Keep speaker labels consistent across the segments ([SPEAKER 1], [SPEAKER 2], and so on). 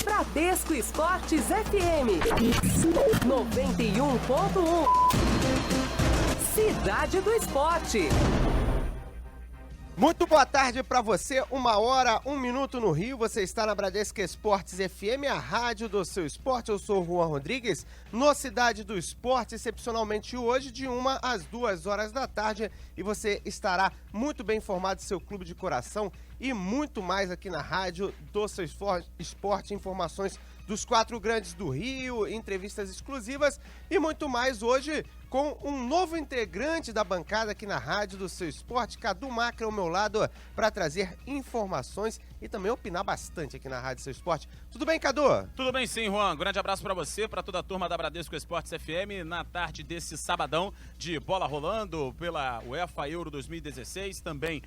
[SPEAKER 1] Bradesco Esportes FM 91.1. Cidade do Esporte.
[SPEAKER 2] Muito boa tarde para você, 1h01 no Rio, você está na Bradesco Esportes FM, a rádio do seu esporte. Eu sou o Juan Rodrigues, no Cidade do Esporte, excepcionalmente hoje, de 1 às 2 horas da tarde, e você estará muito bem informado do seu clube de coração e muito mais aqui na rádio do seu esporte, informações dos 4 grandes do Rio, entrevistas exclusivas e muito mais hoje com um novo integrante da bancada aqui na rádio do seu esporte, Cadu Macra ao meu lado, para trazer informações e também opinar bastante aqui na rádio do seu esporte. Tudo bem, Cadu?
[SPEAKER 3] Tudo bem sim, Juan. Grande abraço para você, para toda a turma da Bradesco Esportes FM, na tarde desse sabadão de bola rolando pela UEFA Euro 2016, também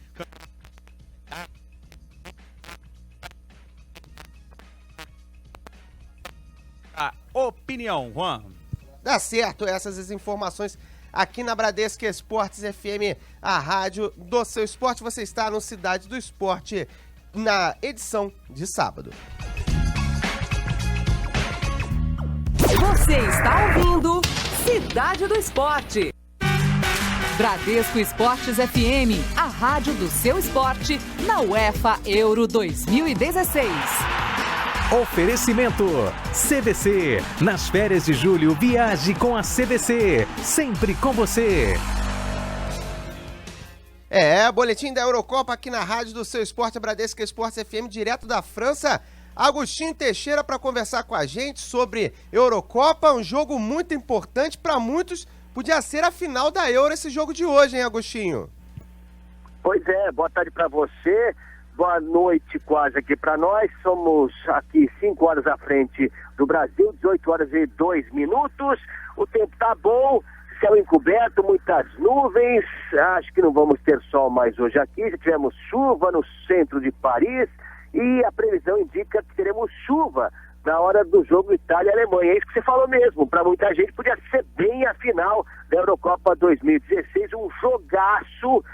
[SPEAKER 3] a opinião, Juan.
[SPEAKER 2] Dá certo, essas as informações aqui na Bradesco Esportes FM, a rádio do seu esporte. Você está no Cidade do Esporte, na edição de sábado.
[SPEAKER 1] Você está ouvindo Cidade do Esporte. Bradesco Esportes FM, a rádio do seu esporte, na UEFA Euro 2016.
[SPEAKER 4] Oferecimento CVC. Nas férias de julho, viaje com a CVC. Sempre com você.
[SPEAKER 2] Boletim da Eurocopa aqui na rádio do seu esporte, Bradesco Esportes FM, direto da França. Agostinho Teixeira para conversar com a gente sobre Eurocopa, um jogo muito importante para muitos. Podia ser a final da Euro esse jogo de hoje, hein, Agostinho?
[SPEAKER 5] Pois é, boa tarde para você. Boa noite quase aqui para nós, somos aqui 5 horas à frente do Brasil, 18 horas e 2 minutos, o tempo tá bom, céu encoberto, muitas nuvens, acho que não vamos ter sol mais hoje aqui, já tivemos chuva no centro de Paris e a previsão indica que teremos chuva na hora do jogo Itália-Alemanha, é isso que você falou mesmo, para muita gente podia ser bem a final da Eurocopa 2016, um jogaço,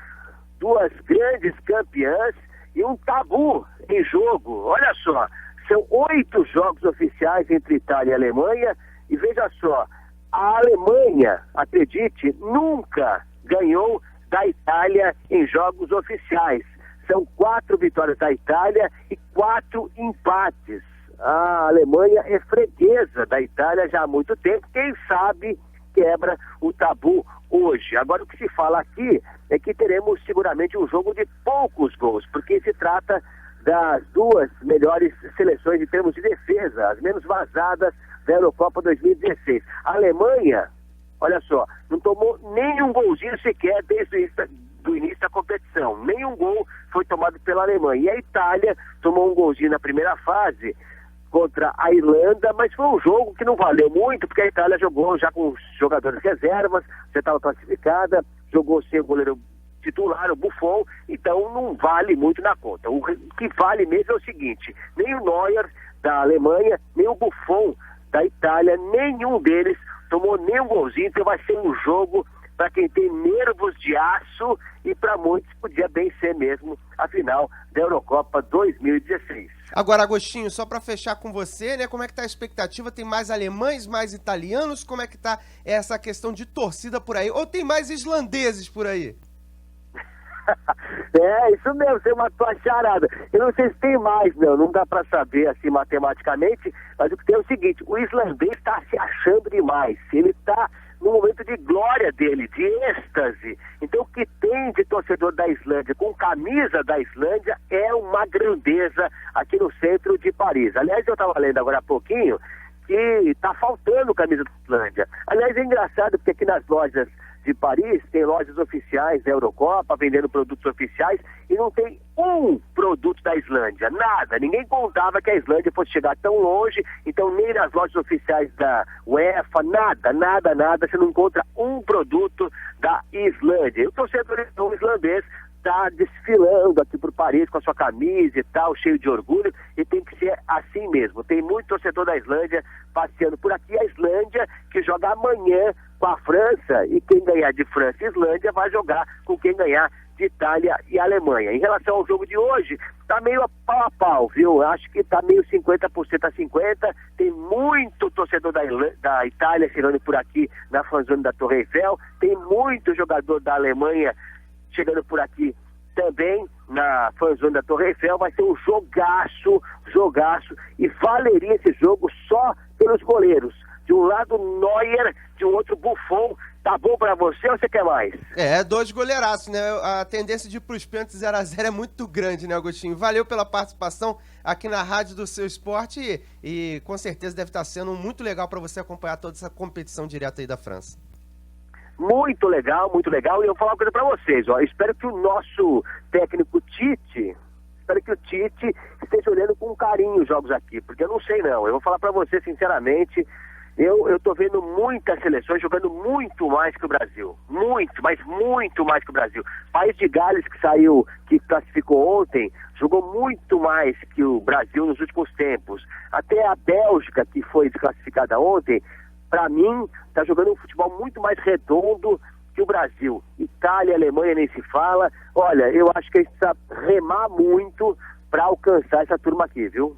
[SPEAKER 5] duas grandes campeãs, e um tabu em jogo. Olha só, são 8 jogos oficiais entre Itália e Alemanha, e veja só, a Alemanha, acredite, nunca ganhou da Itália em jogos oficiais. São 4 vitórias da Itália e 4 empates. A Alemanha é freguesa da Itália já há muito tempo, quem sabe quebra o tabu hoje. Agora o que se fala aqui é que teremos seguramente um jogo de poucos gols, porque se trata das 2 melhores seleções em termos de defesa, as menos vazadas da Eurocopa 2016. A Alemanha, olha só, não tomou nenhum golzinho sequer desde o início da competição. Nenhum gol foi tomado pela Alemanha. E a Itália tomou um golzinho na primeira fase contra a Irlanda, mas foi um jogo que não valeu muito, porque a Itália jogou já com os jogadores reservas, já estava classificada, jogou sem o goleiro titular, o Buffon, então não vale muito na conta. O que vale mesmo é o seguinte, nem o Neuer da Alemanha, nem o Buffon da Itália, nenhum deles tomou nenhum golzinho, então vai ser um jogo para quem tem nervos de aço e para muitos podia bem ser mesmo a final da Eurocopa 2016.
[SPEAKER 2] Agora, Agostinho, só para fechar com você, né, como é que tá a expectativa? Tem mais alemães, mais italianos? Como é que tá essa questão de torcida por aí? Ou tem mais islandeses por aí?
[SPEAKER 5] Isso mesmo, você matou a charada. Eu não sei se tem mais, não dá para saber assim matematicamente, mas o que tem é o seguinte, o islandês está se achando demais, ele está no momento de glória dele, de êxtase. Então o que tem de torcedor da Islândia com camisa da Islândia é uma grandeza aqui no centro de Paris. Aliás, eu estava lendo agora há pouquinho que está faltando camisa da Islândia. Aliás, é engraçado porque aqui nas lojas de Paris tem lojas oficiais da Eurocopa vendendo produtos oficiais e não tem um produto da Islândia, nada. Ninguém contava que a Islândia fosse chegar tão longe, então nem nas lojas oficiais da UEFA, nada, você não encontra um produto da Islândia. E o torcedor islandês está desfilando aqui por Paris com a sua camisa e tal, cheio de orgulho, e tem que ser assim mesmo. Tem muito torcedor da Islândia passeando por aqui. A Islândia que joga amanhã com a França, e quem ganhar de França e Islândia vai jogar com quem ganhar de de Itália e Alemanha. Em relação ao jogo de hoje, tá meio pau a pau, viu? Acho que tá meio 50% a 50%. Tem muito torcedor da Itália chegando por aqui na fanzone da Torre Eiffel. Tem muito jogador da Alemanha chegando por aqui também na fanzone da Torre Eiffel. Vai ser um jogaço. E valeria esse jogo só pelos goleiros. De um lado, Neuer, de um outro, Buffon. Tá bom pra você ou você quer mais?
[SPEAKER 2] 2 goleiraços, né? A tendência de ir pros pênaltis 0x0 é muito grande, né, Agostinho? Valeu pela participação aqui na Rádio do Seu Esporte e com certeza deve estar sendo muito legal para você acompanhar toda essa competição direta aí da França.
[SPEAKER 5] Muito legal. E eu vou falar uma coisa pra vocês, ó. Espero que o nosso técnico Tite esteja olhando com carinho os jogos aqui, porque eu não sei não. Eu vou falar pra você sinceramente, eu tô vendo muitas seleções jogando muito mais que o Brasil. Muito mais que o Brasil. País de Gales que classificou ontem, jogou muito mais que o Brasil nos últimos tempos. Até a Bélgica, que foi desclassificada ontem, pra mim, tá jogando um futebol muito mais redondo que o Brasil. Itália, Alemanha nem se fala. Olha, eu acho que a gente precisa remar muito pra alcançar essa turma aqui, viu?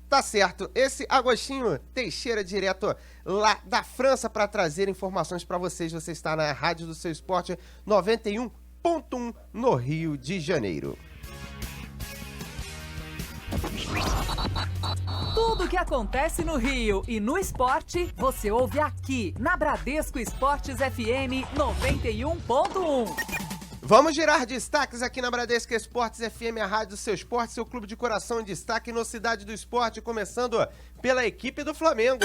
[SPEAKER 2] Tá certo. Esse Agostinho Teixeira, direto lá da França, para trazer informações para vocês. Você está na Rádio do Seu Esporte 91.1 no Rio de Janeiro.
[SPEAKER 1] Tudo que acontece no Rio e no esporte, você ouve aqui na Bradesco Esportes FM 91.1.
[SPEAKER 2] Vamos girar destaques aqui na Bradesco Esportes FM, a Rádio do Seu Esporte, seu clube de coração em destaque no Cidade do Esporte, começando pela equipe do Flamengo.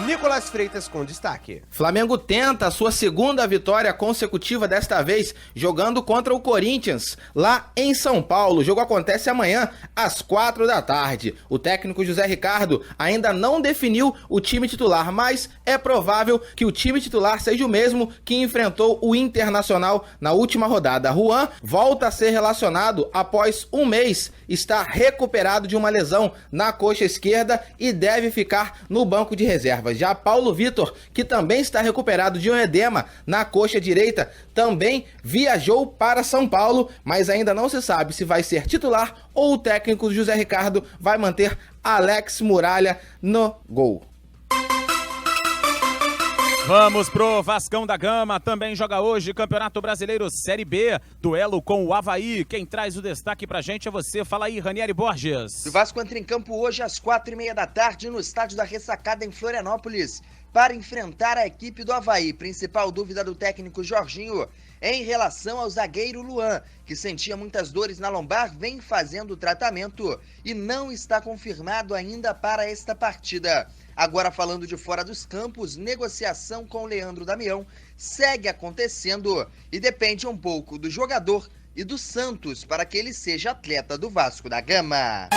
[SPEAKER 2] Nicolas Freitas com destaque.
[SPEAKER 6] Flamengo tenta a sua segunda vitória consecutiva, desta vez jogando contra o Corinthians, lá em São Paulo. O jogo acontece amanhã, às 4 da tarde. O técnico José Ricardo ainda não definiu o time titular, mas é provável que o time titular seja o mesmo que enfrentou o Internacional na última rodada. Juan volta a ser relacionado após um mês estar recuperado de uma lesão na coxa esquerda e deve ficar no banco de reservas. Já Paulo Vitor, que também está recuperado de um edema na coxa direita, também viajou para São Paulo, mas ainda não se sabe se vai ser titular ou o técnico José Ricardo vai manter Alex Muralha no gol.
[SPEAKER 3] Vamos pro Vascão da Gama, também joga hoje Campeonato Brasileiro Série B, duelo com o Avaí. Quem traz o destaque pra gente é você, fala aí, Ranieri Borges.
[SPEAKER 7] O Vasco entra em campo hoje às 4h30 da tarde no estádio da Ressacada em Florianópolis para enfrentar a equipe do Avaí. Principal dúvida do técnico Jorginho é em relação ao zagueiro Luan, que sentia muitas dores na lombar, vem fazendo tratamento e não está confirmado ainda para esta partida. Agora falando de fora dos campos, negociação com o Leandro Damião segue acontecendo e depende um pouco do jogador e do Santos para que ele seja atleta do Vasco da Gama.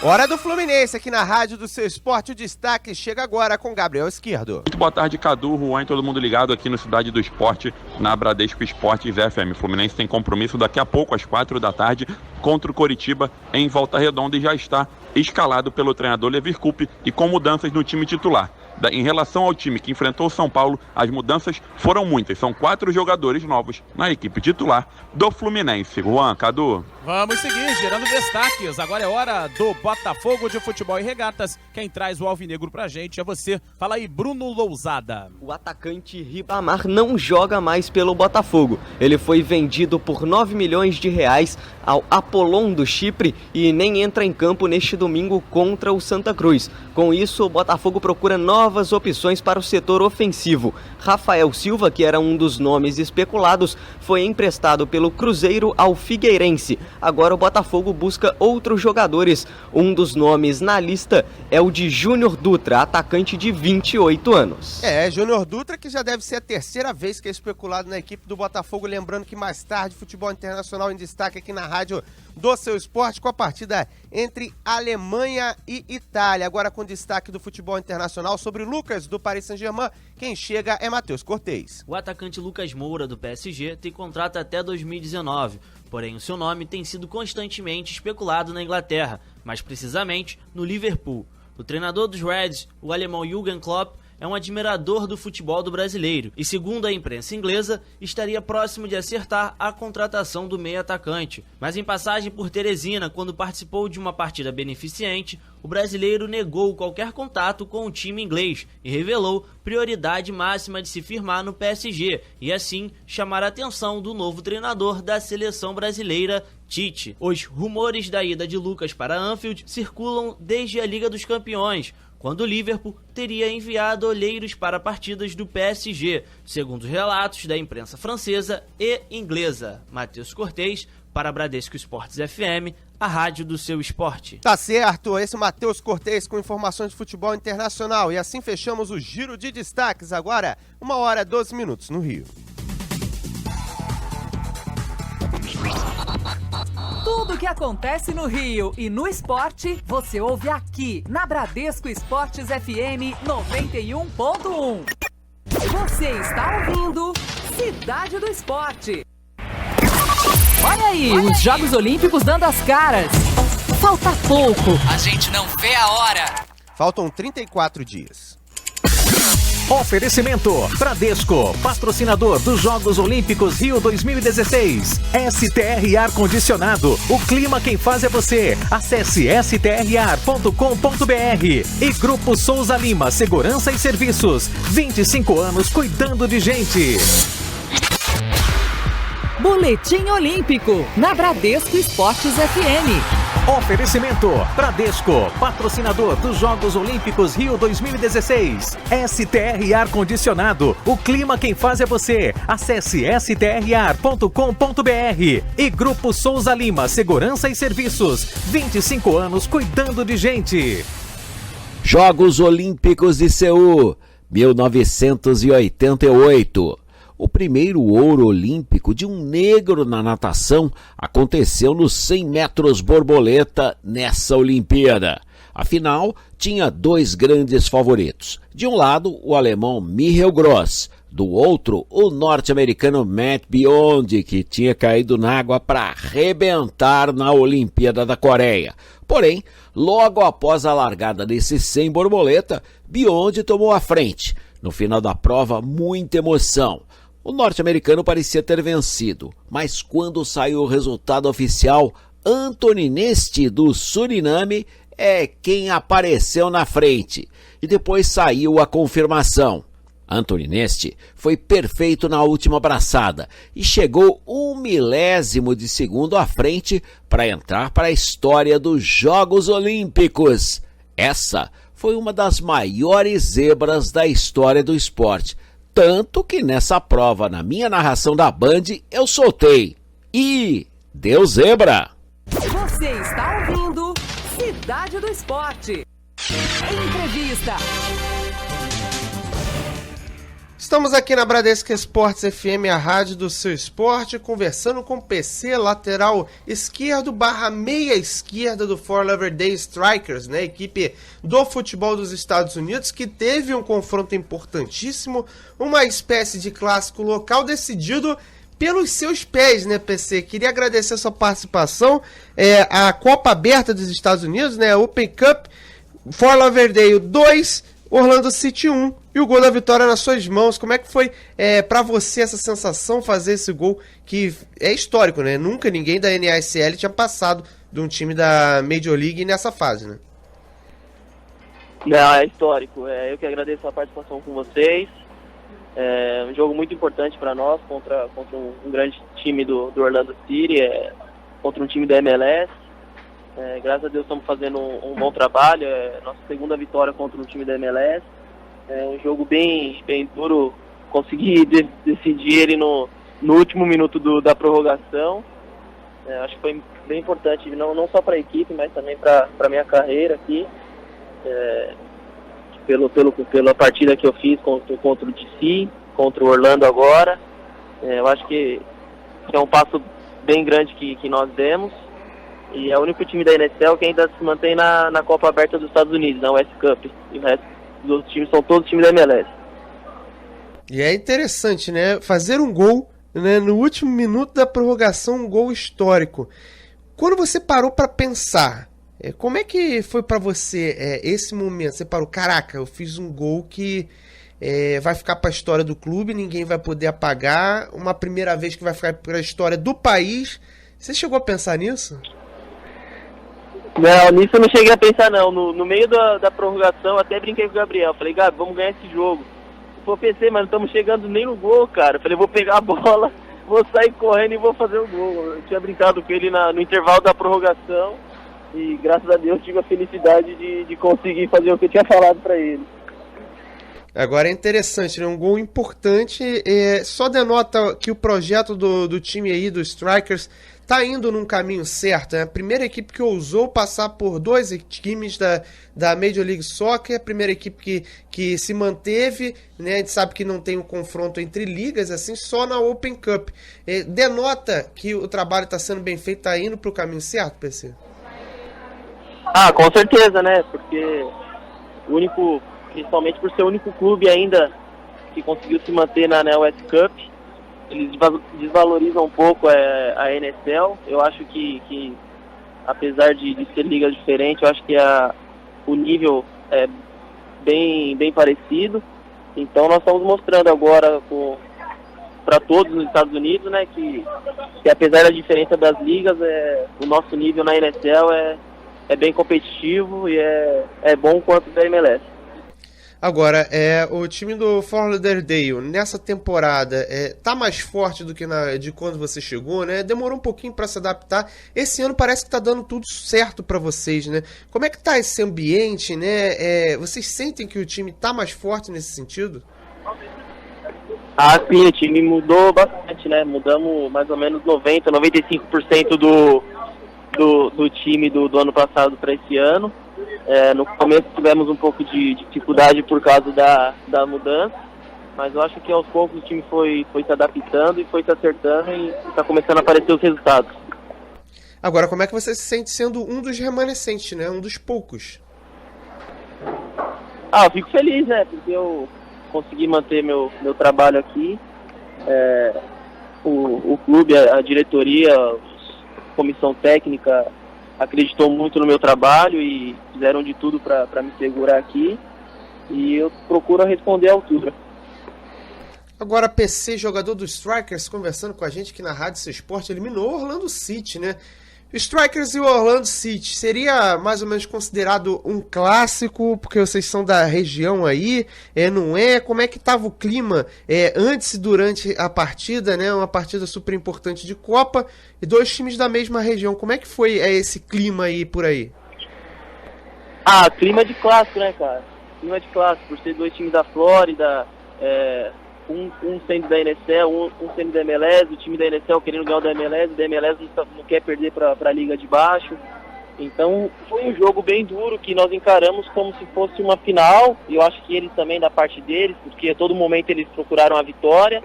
[SPEAKER 2] Hora do Fluminense aqui na Rádio do Seu Esporte. O destaque chega agora com Gabriel Esquerdo.
[SPEAKER 8] Muito boa tarde, Cadu, Juan e todo mundo ligado aqui no Cidade do Esporte, na Bradesco Esportes FM. O Fluminense tem compromisso daqui a pouco, às 4 da tarde, contra o Coritiba, em Volta Redonda, e já está escalado pelo treinador Levir Coupe e com mudanças no time titular. Em relação ao time que enfrentou o São Paulo, as mudanças foram muitas. São 4 jogadores novos na equipe titular do Fluminense. Juan, Cadu.
[SPEAKER 3] Vamos seguir, gerando destaques. Agora é hora do Botafogo de Futebol e Regatas. Quem traz o alvinegro pra gente é você. Fala aí, Bruno Lousada.
[SPEAKER 9] O atacante Ribamar não joga mais pelo Botafogo. Ele foi vendido por 9 milhões de reais ao Apollon do Chipre e nem entra em campo neste domingo contra o Santa Cruz. Com isso, o Botafogo procura novas opções para o setor ofensivo. Rafael Silva, que era um dos nomes especulados, foi emprestado pelo Cruzeiro ao Figueirense. Agora o Botafogo busca outros jogadores. Um dos nomes na lista é o de Júnior Dutra, atacante de 28 anos.
[SPEAKER 2] Júnior Dutra, que já deve ser a terceira vez que é especulado na equipe do Botafogo. Lembrando que mais tarde, futebol internacional em destaque aqui na Rádio do Seu Esporte, com a partida entre Alemanha e Itália. Agora com destaque do futebol internacional sobre Lucas, do Paris Saint-Germain. Quem chega é Matheus Cortez.
[SPEAKER 10] O atacante Lucas Moura, do PSG, tem contrato até 2019. Porém, o seu nome tem sido constantemente especulado na Inglaterra, mais precisamente no Liverpool. O treinador dos Reds, o alemão Jürgen Klopp, é um admirador do futebol do brasileiro e, segundo a imprensa inglesa, estaria próximo de acertar a contratação do meio-atacante. Mas em passagem por Teresina, quando participou de uma partida beneficente, o brasileiro negou qualquer contato com o time inglês e revelou prioridade máxima de se firmar no PSG e assim chamar a atenção do novo treinador da seleção brasileira, Tite. Os rumores da ida de Lucas para Anfield circulam desde a Liga dos Campeões, quando o Liverpool teria enviado olheiros para partidas do PSG, segundo os relatos da imprensa francesa e inglesa. Matheus Cortez, para Bradesco Esportes FM, a rádio do seu esporte.
[SPEAKER 2] Tá certo, esse é o Matheus Cortez com informações de futebol internacional. E assim fechamos o giro de destaques. Agora, 1h12 no Rio.
[SPEAKER 1] Tudo que acontece no Rio e no esporte, você ouve aqui na Bradesco Esportes FM 91.1. Você está ouvindo Cidade do Esporte. Olha aí, os Jogos Olímpicos dando as caras. Falta pouco. A gente não vê a hora.
[SPEAKER 2] Faltam 34 dias.
[SPEAKER 4] Oferecimento Bradesco, patrocinador dos Jogos Olímpicos Rio 2016. STR Ar Condicionado, o clima quem faz é você. Acesse strar.com.br. E Grupo Souza Lima, Segurança e Serviços. 25 anos cuidando de gente.
[SPEAKER 1] Boletim Olímpico, na Bradesco Esportes FM.
[SPEAKER 4] Oferecimento Bradesco, patrocinador dos Jogos Olímpicos Rio 2016. STR Ar Condicionado, o clima quem faz é você. Acesse strar.com.br. E Grupo Souza Lima, Segurança e Serviços. 25 anos cuidando de gente.
[SPEAKER 11] Jogos Olímpicos de Seul, 1988. O primeiro ouro olímpico de um negro na natação aconteceu nos 100 metros borboleta nessa Olimpíada. Afinal, tinha dois grandes favoritos. De um lado, o alemão Michael Gross. Do outro, o norte-americano Matt Biondi, que tinha caído na água para arrebentar na Olimpíada da Coreia. Porém, logo após a largada desse 100 borboleta, Biondi tomou a frente. No final da prova, muita emoção. O norte-americano parecia ter vencido, mas quando saiu o resultado oficial, Anthony Neste, do Suriname, é quem apareceu na frente. E depois saiu a confirmação. Anthony Neste foi perfeito na última braçada e chegou 1 milésimo de segundo à frente para entrar para a história dos Jogos Olímpicos. Essa foi uma das maiores zebras da história do esporte. Tanto que nessa prova, na minha narração da Band, eu soltei. E deu zebra.
[SPEAKER 1] Você está ouvindo Cidade do Esporte. Entrevista.
[SPEAKER 2] Estamos aqui na Bradesco Esportes FM, a rádio do seu esporte, conversando com o PC, lateral esquerdo / meia esquerda do Fort Lauderdale Strikers, né? Equipe do futebol dos Estados Unidos, que teve um confronto importantíssimo, uma espécie de clássico local decidido pelos seus pés, né, PC? Queria agradecer a sua participação. A Copa Aberta dos Estados Unidos, né? Open Cup, Fort Lauderdale 2, Orlando City 1, e o gol da vitória nas suas mãos. Como é que foi pra você essa sensação, fazer esse gol que é histórico, né? Nunca ninguém da NASL tinha passado de um time da Major League nessa fase, né?
[SPEAKER 12] Não, é histórico. Eu que agradeço a participação com vocês. É um jogo muito importante para nós, contra um grande time do Orlando City, contra um time da MLS. Graças a Deus estamos fazendo um bom trabalho. Nossa segunda vitória contra um time da MLS. É um jogo bem duro. Consegui decidir ele no último minuto da prorrogação. Acho que foi bem importante, não só para a equipe, mas também para a minha carreira aqui. Pela partida que eu fiz contra o DC, contra o Orlando agora. Eu acho que é um passo bem grande que nós demos. E é o único time da NSL que ainda se mantém na Copa Aberta dos Estados Unidos, na West Cup. E o resto dos outros times são todos times da MLS.
[SPEAKER 2] E é interessante, né? Fazer um gol, né, no último minuto da prorrogação, um gol histórico. Quando você parou para pensar, como é que foi para você esse momento? Você parou, caraca, eu fiz um gol que vai ficar para a história do clube, ninguém vai poder apagar, uma primeira vez que vai ficar para a história do país. Você chegou a pensar nisso?
[SPEAKER 12] Não, nisso eu não cheguei a pensar não. No meio da prorrogação, até brinquei com o Gabriel. Falei, Gabi, vamos ganhar esse jogo. Eu pensei, mas não estamos chegando nem no gol, cara. Eu falei, vou pegar a bola, vou sair correndo e vou fazer o gol. Eu tinha brincado com ele no intervalo da prorrogação e graças a Deus tive a felicidade de conseguir fazer o que eu tinha falado para ele.
[SPEAKER 2] Agora é interessante, né? Um gol importante, só denota que o projeto do time aí, do Strikers, tá indo num caminho certo, né? A primeira equipe que ousou passar por 2 times da Major League Soccer, a primeira equipe que se manteve, né? A gente sabe que não tem um confronto entre ligas, assim, só na Open Cup. Denota que o trabalho está sendo bem feito, tá indo pro caminho certo, PC?
[SPEAKER 12] Ah, com certeza, né? Porque principalmente por ser o único clube ainda que conseguiu se manter na US Cup, eles desvalorizam um pouco a NSL. Eu acho que apesar de ser ligas diferentes, eu acho que o nível é bem parecido. Então nós estamos mostrando agora para todos os Estados Unidos, né, que apesar da diferença das ligas, o nosso nível na NSL é bem competitivo e é bom quanto da MLS.
[SPEAKER 2] Agora, o time do Fort Lauderdale, nessa temporada, tá mais forte do que de quando você chegou, né? Demorou um pouquinho para se adaptar. Esse ano parece que tá dando tudo certo para vocês, né? Como é que tá esse ambiente, né? Vocês sentem que o time tá mais forte nesse sentido?
[SPEAKER 12] Ah, sim, o time mudou bastante, né? Mudamos mais ou menos 95% do time do ano passado para esse ano. No começo tivemos um pouco de dificuldade por causa da mudança, mas eu acho que aos poucos o time foi se adaptando e foi se acertando e está começando a aparecer os resultados.
[SPEAKER 2] Agora, como é que você se sente sendo um dos remanescentes, né? Um dos poucos?
[SPEAKER 12] Eu fico feliz, né? Porque eu consegui manter meu trabalho aqui. O clube, a diretoria, a comissão técnica acreditou muito no meu trabalho e fizeram de tudo para me segurar aqui. E eu procuro responder à altura.
[SPEAKER 2] Agora, PC, jogador dos Strikers, conversando com a gente aqui na Rádio Seu Esporte, eliminou o Orlando City, né? Strikers e o Orlando City, seria mais ou menos considerado um clássico, porque vocês são da região aí, não é? Como é que estava o clima antes e durante a partida, né? Uma partida super importante de Copa e 2 times da mesma região. Como é que foi esse clima aí por aí?
[SPEAKER 12] Clima de clássico, né, cara? Clima de clássico, por ser 2 times da Flórida, um sendo da NSL, um sendo da MLS, o time da NSL querendo ganhar o da MLS não quer perder para a liga de baixo. Então foi um jogo bem duro que nós encaramos como se fosse uma final, e eu acho que eles também da parte deles, porque a todo momento eles procuraram a vitória,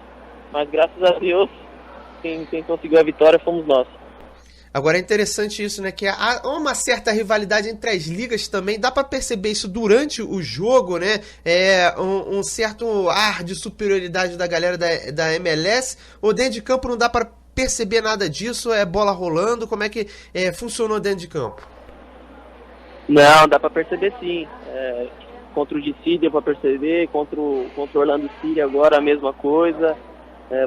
[SPEAKER 12] mas graças a Deus quem conseguiu a vitória fomos nós.
[SPEAKER 2] Agora é interessante isso, né? Que há uma certa rivalidade entre as ligas também. Dá para perceber isso durante o jogo, né? Um certo ar de superioridade da galera da MLS. Ou dentro de campo não dá para perceber nada disso? É bola rolando? Como é que funcionou dentro de campo?
[SPEAKER 12] Não, dá para perceber sim. Contra o DC deu para perceber. Contra o Orlando City agora a mesma coisa.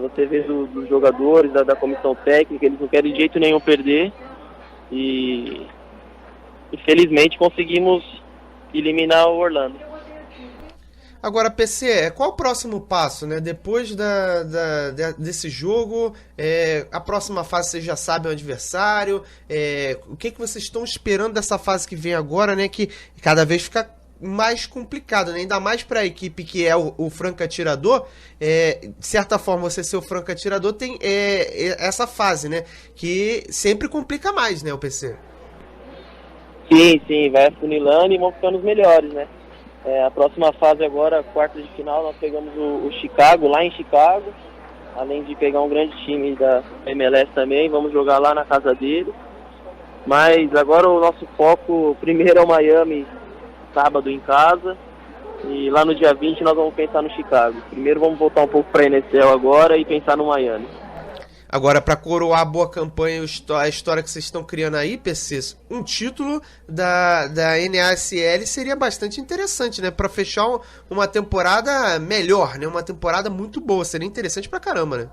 [SPEAKER 12] Você vê dos jogadores, da comissão técnica, eles não querem de jeito nenhum perder e infelizmente conseguimos eliminar o Orlando.
[SPEAKER 2] Agora, PC, qual o próximo passo, né? Depois desse jogo, a próxima fase vocês já sabem o adversário, o que vocês estão esperando dessa fase que vem agora, né? Que cada vez fica mais complicado, né? Ainda mais para a equipe que é o franco atirador. De certa forma, você ser o franco atirador tem essa fase, né? Que sempre complica mais, né, o PC?
[SPEAKER 12] Sim, vai afunilando e vão ficando os melhores, né? A próxima fase agora, quarta de final, nós pegamos o Chicago, lá em Chicago, além de pegar um grande time da MLS também, vamos jogar lá na casa dele. Mas agora o nosso foco primeiro é o Miami, sábado em casa, e lá no dia 20 nós vamos pensar no Chicago. Primeiro vamos voltar um pouco para a NSL agora e pensar no Miami.
[SPEAKER 2] Agora, para coroar a boa campanha, a história que vocês estão criando aí, PC, um título da NASL seria bastante interessante, né? Para fechar uma temporada melhor, né? Uma temporada muito boa, seria interessante pra caramba, né?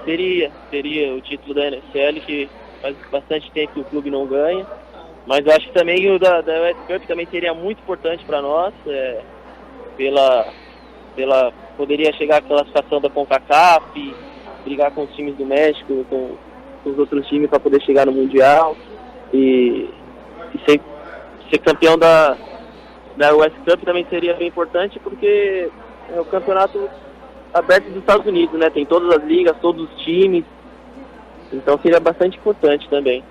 [SPEAKER 12] Seria o título da NSL, que faz bastante tempo que o clube não ganha, mas eu acho que também o da US Cup também seria muito importante para nós, poderia chegar a classificação da CONCACAF, brigar com os times do México, com os outros times para poder chegar no Mundial e ser campeão da US Cup também seria bem importante, porque é o campeonato aberto dos Estados Unidos, né? Tem todas as ligas, todos os times, então seria bastante importante também.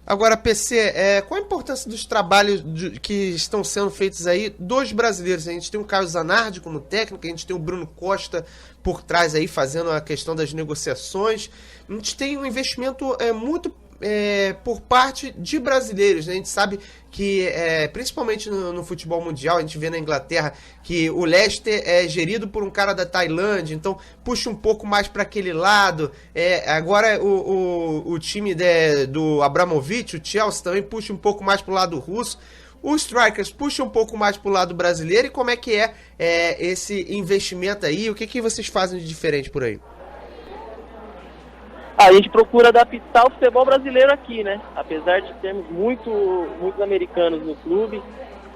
[SPEAKER 2] Agora, PC, qual a importância dos trabalhos que estão sendo feitos aí dos brasileiros? A gente tem o Caio Zanardi como técnico, a gente tem o Bruno Costa por trás aí fazendo a questão das negociações. A gente tem um investimento muito por parte de brasileiros, né? A gente sabe que, principalmente no futebol mundial, a gente vê na Inglaterra que o Leicester é gerido por um cara da Tailândia, então puxa um pouco mais para aquele lado. Agora o time do Abramovich, o Chelsea, também puxa um pouco mais para o lado russo. Os Strikers puxam um pouco mais para o lado brasileiro. E como é que esse investimento aí? O que vocês fazem de diferente por aí?
[SPEAKER 12] A gente procura adaptar o futebol brasileiro aqui, né? Apesar de termos muitos americanos no clube,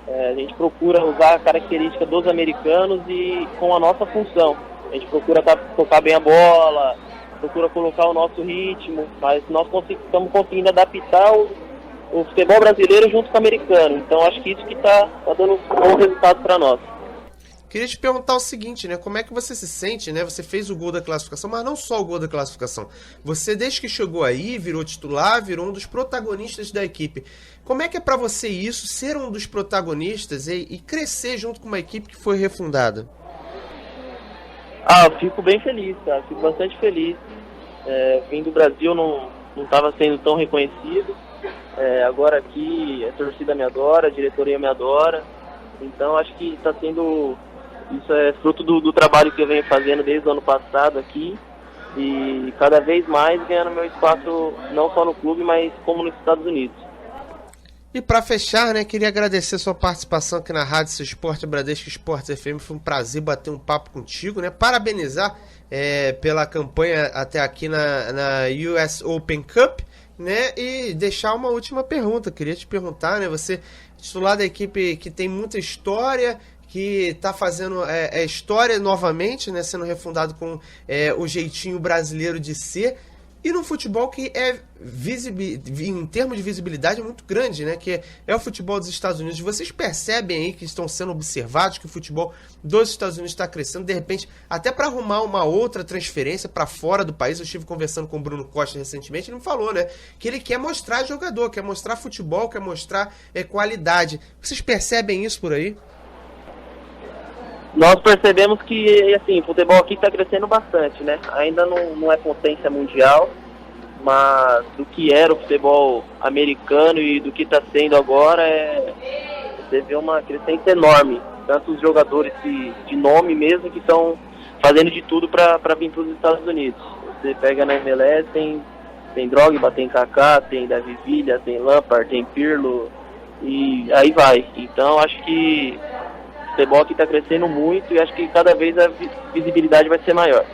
[SPEAKER 12] a gente procura usar a característica dos americanos e com a nossa função. A gente procura tocar bem a bola, procura colocar o nosso ritmo, mas nós estamos conseguindo adaptar o futebol brasileiro junto com o americano. Então acho que isso que está dando um bom resultado para nós.
[SPEAKER 2] Queria te perguntar o seguinte, né? Como é que você se sente, né? Você fez o gol da classificação, mas não só o gol da classificação. Você, desde que chegou aí, virou titular, virou um dos protagonistas da equipe. Como é que é pra você isso, ser um dos protagonistas e crescer junto com uma equipe que foi refundada?
[SPEAKER 12] Eu fico bem feliz, cara. Fico bastante feliz. Vim do Brasil, não estava sendo tão reconhecido. Agora aqui a torcida me adora, a diretoria me adora. Então acho que está sendo... Isso é fruto do trabalho que eu venho fazendo desde o ano passado aqui e cada vez mais ganhando meu espaço não só no clube, mas como nos Estados Unidos.
[SPEAKER 2] E para fechar, né, queria agradecer sua participação aqui na Rádio Seu Esporte, Bradesco Esportes FM. Foi um prazer bater um papo contigo, né? Parabenizar pela campanha até aqui na US Open Cup, né? E deixar uma última pergunta. Queria te perguntar, né? Você é titular da equipe que tem muita história, que está fazendo história novamente, né, sendo refundado com o jeitinho brasileiro de ser, e num futebol que em termos de visibilidade, é muito grande, né, que é o futebol dos Estados Unidos. Vocês percebem aí que estão sendo observados, que o futebol dos Estados Unidos está crescendo, de repente, até para arrumar uma outra transferência para fora do país? Eu estive conversando com o Bruno Costa recentemente, ele me falou, né, que ele quer mostrar jogador, quer mostrar futebol, quer mostrar qualidade. Vocês percebem isso por aí?
[SPEAKER 12] Nós percebemos que, assim, o futebol aqui está crescendo bastante, né? Ainda não é potência mundial, mas do que era o futebol americano e do que está sendo agora, você vê uma crescente enorme. Tanto os jogadores de nome mesmo que estão fazendo de tudo para vir para os Estados Unidos. Você pega na MLS, tem Drogba, tem Kaká, tem Davi Villa, tem Lampard, tem Pirlo, e aí vai. Então acho que o futebol aqui está crescendo muito e acho que cada vez a visibilidade vai ser maior.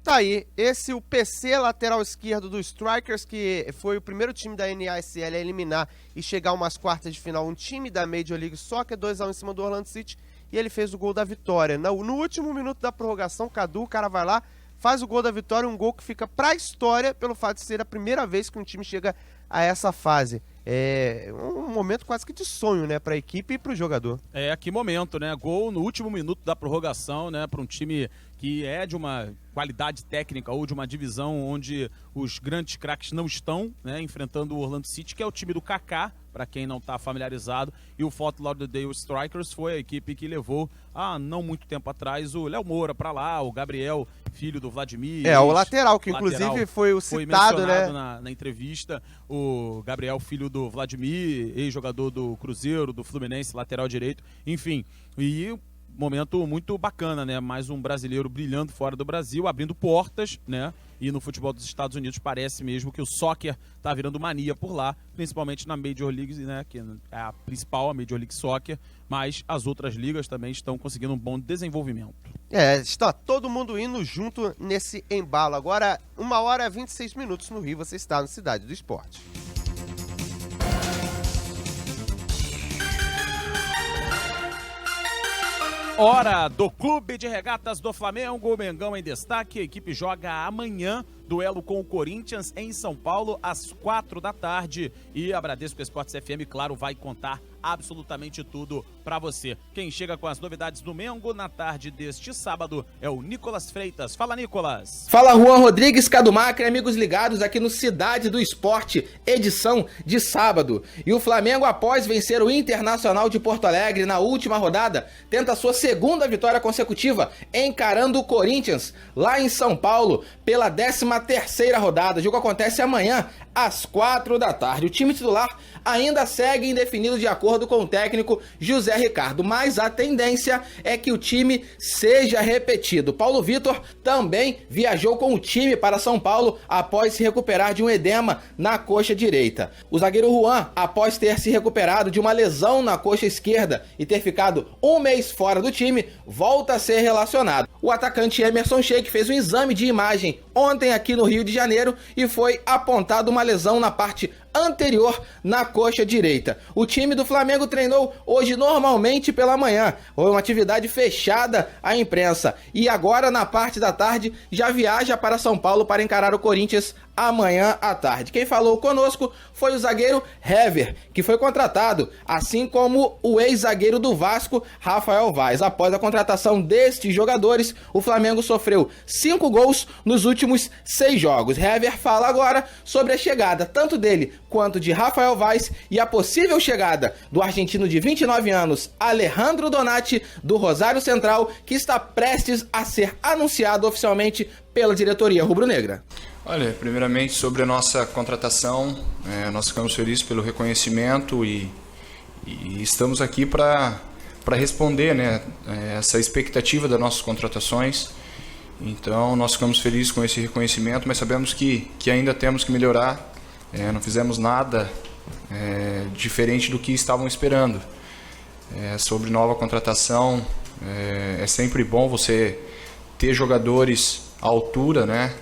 [SPEAKER 2] Tá aí, esse o PC, lateral esquerdo do Strikers, que foi o primeiro time da NASL a eliminar e chegar a umas quartas de final, um time da Major League Soccer, 2-1 em cima do Orlando City, e ele fez o gol da vitória. No último minuto da prorrogação, Cadu, o cara vai lá, faz o gol da vitória, um gol que fica pra história pelo fato de ser a primeira vez que um time chega a essa fase. É um momento quase que de sonho, né, para a equipe e para o jogador.
[SPEAKER 3] Que momento, né? Gol no último minuto da prorrogação, né, para um time que é de uma qualidade técnica ou de uma divisão onde os grandes craques não estão, né, enfrentando o Orlando City, que é o time do Kaká, para quem não está familiarizado, e o Fort Lauderdale Strikers foi a equipe que levou, não muito tempo atrás, o Léo Moura para lá, o Gabriel, filho do Vladimir.
[SPEAKER 2] O lateral, que inclusive foi o citado, né?
[SPEAKER 3] Na entrevista, o Gabriel, filho do Vladimir, ex-jogador do Cruzeiro, do Fluminense, lateral direito, enfim, e momento muito bacana, né? Mais um brasileiro brilhando fora do Brasil, abrindo portas, né? E no futebol dos Estados Unidos parece mesmo que o soccer tá virando mania por lá, principalmente na Major League, né? Que é a principal, a Major League Soccer, mas as outras ligas também estão conseguindo um bom desenvolvimento.
[SPEAKER 2] Está todo mundo indo junto nesse embalo. Agora, 1h26 no Rio, você está no Cidade do Esporte.
[SPEAKER 3] Hora do Clube de Regatas do Flamengo, o Mengão em destaque, a equipe joga amanhã, duelo com o Corinthians em São Paulo, às 16h e a Bradesco Esportes FM, claro, vai contar absolutamente tudo pra você. Quem chega com as novidades do Mengo na tarde deste sábado é o Nicolas Freitas. Fala, Nicolas!
[SPEAKER 6] Fala, Juan Rodrigues, Cadu Macri, amigos ligados aqui no Cidade do Esporte, edição de sábado. E o Flamengo, após vencer o Internacional de Porto Alegre na última rodada, tenta sua segunda vitória consecutiva, encarando o Corinthians, lá em São Paulo, pela 13ª rodada. O jogo acontece amanhã, às 16h. O time titular ainda segue indefinido de acordo com o técnico José Ricardo, mas a tendência é que o time seja repetido. Paulo Vitor também viajou com o time para São Paulo após se recuperar de um edema na coxa direita. O zagueiro Juan, após ter se recuperado de uma lesão na coxa esquerda e ter ficado um mês fora do time, volta a ser relacionado. O atacante Emerson Sheik fez um exame de imagem ontem aqui no Rio de Janeiro e foi apontado uma lesão na parte anterior na coxa direita. O time do Flamengo treinou hoje normalmente pela manhã, foi uma atividade fechada à imprensa, e agora na parte da tarde já viaja para São Paulo para encarar o Corinthians amanhã à tarde. Quem falou conosco foi o zagueiro Hever, que foi contratado, assim como o ex-zagueiro do Vasco, Rafael Vaz. Após a contratação destes jogadores, o Flamengo sofreu 5 gols nos últimos 6 jogos. Hever fala agora sobre a chegada tanto dele quanto de Rafael Vaz e a possível chegada do argentino de 29 anos, Alejandro Donati, do Rosário Central, que está prestes a ser anunciado oficialmente pela diretoria rubro-negra.
[SPEAKER 13] Olha, primeiramente sobre a nossa contratação, nós ficamos felizes pelo reconhecimento e estamos aqui para responder, né, essa expectativa das nossas contratações. Então nós ficamos felizes com esse reconhecimento, mas sabemos que ainda temos que melhorar. Não fizemos nada diferente do que estavam esperando. Sobre nova contratação, é sempre bom você ter jogadores à altura, né,